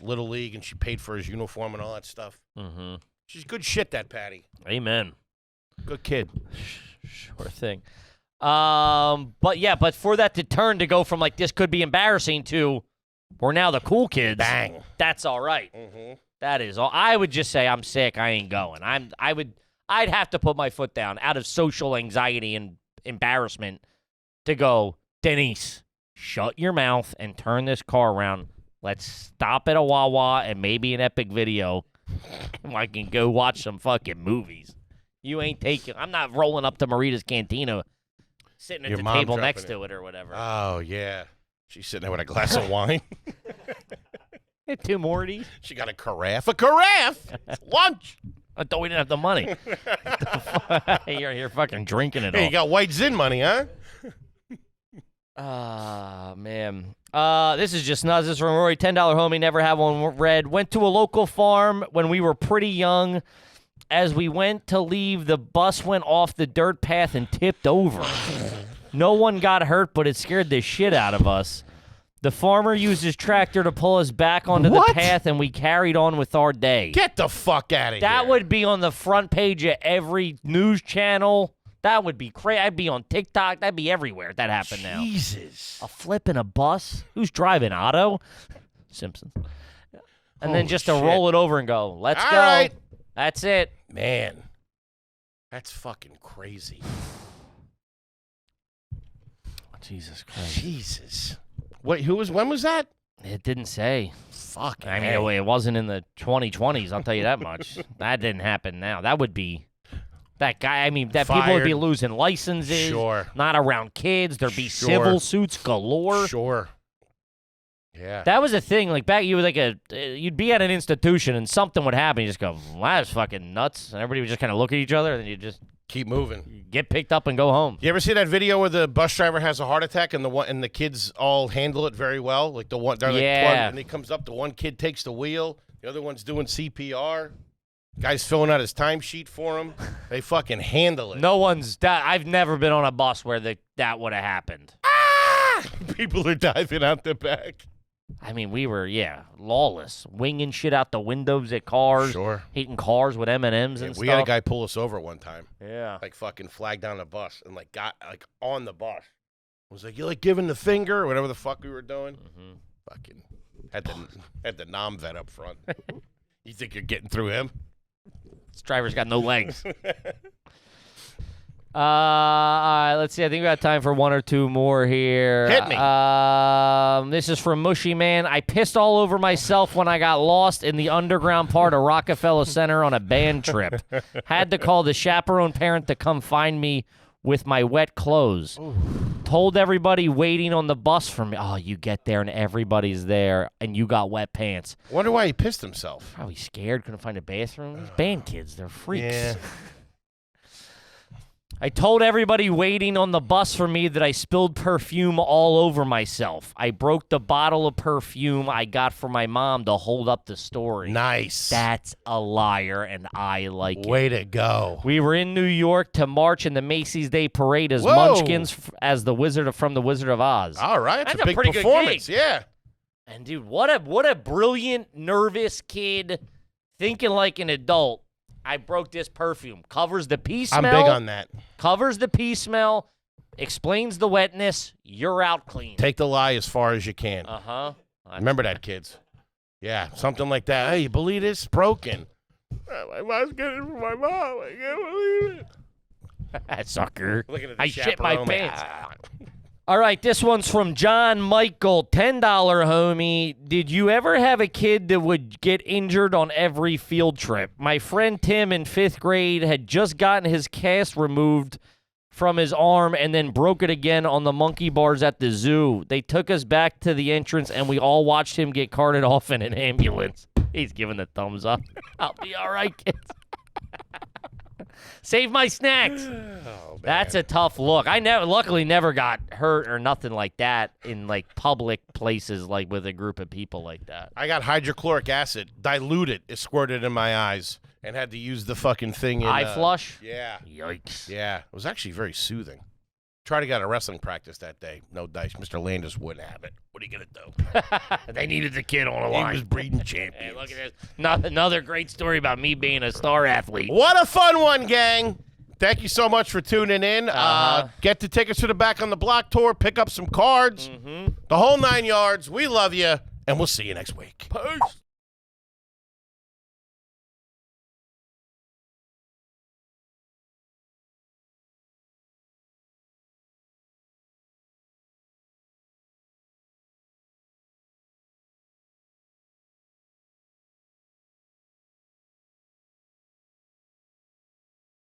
Little League, and she paid for his uniform and all that stuff. Mm-hmm. She's good shit, that Patty. Amen. Good kid. Sure thing. But for that to turn to go from like this could be embarrassing to we're now the cool kids. Bang. That's all right. Mm-hmm. That is all. I would just say I'm sick. I ain't going. I'd have to put my foot down out of social anxiety and embarrassment to go, Denise, shut your mouth and turn this car around. Let's stop at a Wawa and maybe an Epic Video. I can go watch some fucking movies. You ain't taking. I'm not rolling up to Marita's Cantina, sitting at Your the mom table dropping next it. to it or whatever. Oh, yeah. She's sitting there with a glass of wine. Hey, 2 more of these. She got a carafe. A carafe? It's lunch. I thought we didn't have the money. You're fucking drinking it Hey, all. you got white Zin money, huh? Man. This is just nuts. This is from Rory, $10 homie, never have one read. Went to a local farm when we were pretty young. As we went to leave, the bus went off the dirt path and tipped over. No one got hurt, but it scared the shit out of us. The farmer used his tractor to pull us back onto the path, and we carried on with our day. Get the fuck out of here. That would be on the front page of every news channel. That would be crazy. I'd be on TikTok. That'd be everywhere if that happened now. Jesus. A flip in a bus? Who's driving? Otto? Simpsons. And then Holy just to shit. roll it over and go, let's All go. right. That's it. Man. That's fucking crazy. Jesus Christ. Jesus. Wait, when was that? It didn't say. Fuck. I mean, it wasn't in the 2020s, I'll tell you that much. That didn't happen now. That would be... That guy, I mean, that people would be Fired. losing licenses. Sure. Not around kids. There'd be Sure. civil suits galore. Sure. Yeah. That was a thing. Like back, you were like you'd be at an institution and something would happen. You just go, well, that's fucking nuts. And everybody would just kind of look at each other, and then you just Keep moving. get picked up and go home. You ever see that video where the bus driver has a heart attack and the kids all handle it very well? Like they're like Yeah. and he comes up, the one kid takes the wheel, the other one's doing CPR. Guy's filling out his timesheet for him. They fucking handle it. No one's. I've never been on a bus where that would have happened. People are diving out the back. I mean, we were lawless, winging shit out the windows at cars, Sure. hitting cars with M&Ms and We stuff. had a guy pull us over one time. Yeah. Like fucking flagged down the bus and like got like on the bus. Was like, you like giving the finger or whatever the fuck we were doing. Mm-hmm. Fucking had the nom vet up front. You think you're getting through him? This driver's got no legs. All right, let's see. I think we got time for 1 or 2 more here. Hit me. This is from Mushy Man. I pissed all over myself when I got lost in the underground part of Rockefeller Center on a band trip. Had to call the chaperone parent to come find me with my wet clothes. Ooh. Told everybody waiting on the bus for me. Oh, you get there and everybody's there and you got wet pants. Wonder why he pissed himself. Probably scared, couldn't find a bathroom. These band kids, they're freaks. Yeah. I told everybody waiting on the bus for me that I spilled perfume all over myself. I broke the bottle of perfume I got for my mom to hold up the story. Nice. That's a liar, and I like it. Way to go. We were in New York to march in the Macy's Day Parade as Whoa. Munchkins as the Wizard from the Wizard of Oz. All right. That's It's a a big pretty good performance. gig. Yeah. And, dude, what a brilliant, nervous kid thinking like an adult. I broke this perfume. Covers the pee smell. I'm big on that. Covers the pee smell. Explains the wetness. You're out clean. Take the lie as far as you can. Uh-huh. Remember that, kids. Yeah, something like that. Hey, you believe this? It's broken. My mom's getting it from my mom. I can't believe it. Sucker. Looking at the I shit my chaperone, like, pants. All right, this one's from John Michael, $10 homie. Did you ever have a kid that would get injured on every field trip? My friend Tim in 5th grade had just gotten his cast removed from his arm and then broke it again on the monkey bars at the zoo. They took us back to the entrance, and we all watched him get carted off in an ambulance. He's giving the thumbs up. I'll be all right, kids. Save my snacks. Oh, That's a tough look. I luckily never got hurt or nothing like that in like public places, like with a group of people like that. I got hydrochloric acid, diluted, it squirted in my eyes, and had to use the fucking thing in Eye flush? Yeah. Yikes. Yeah. It was actually very soothing. Tried to get a wrestling practice that day. No dice. Mr. Landis wouldn't have it. What are you going to do? They needed the kid on a line. He was breeding champions. Hey, look at this. Another great story about me being a star athlete. What a fun one, gang. Thank you so much for tuning in. Get the tickets to the Back on the Block tour. Pick up some cards. The whole 9 yards. We love you, and we'll see you next week. Peace.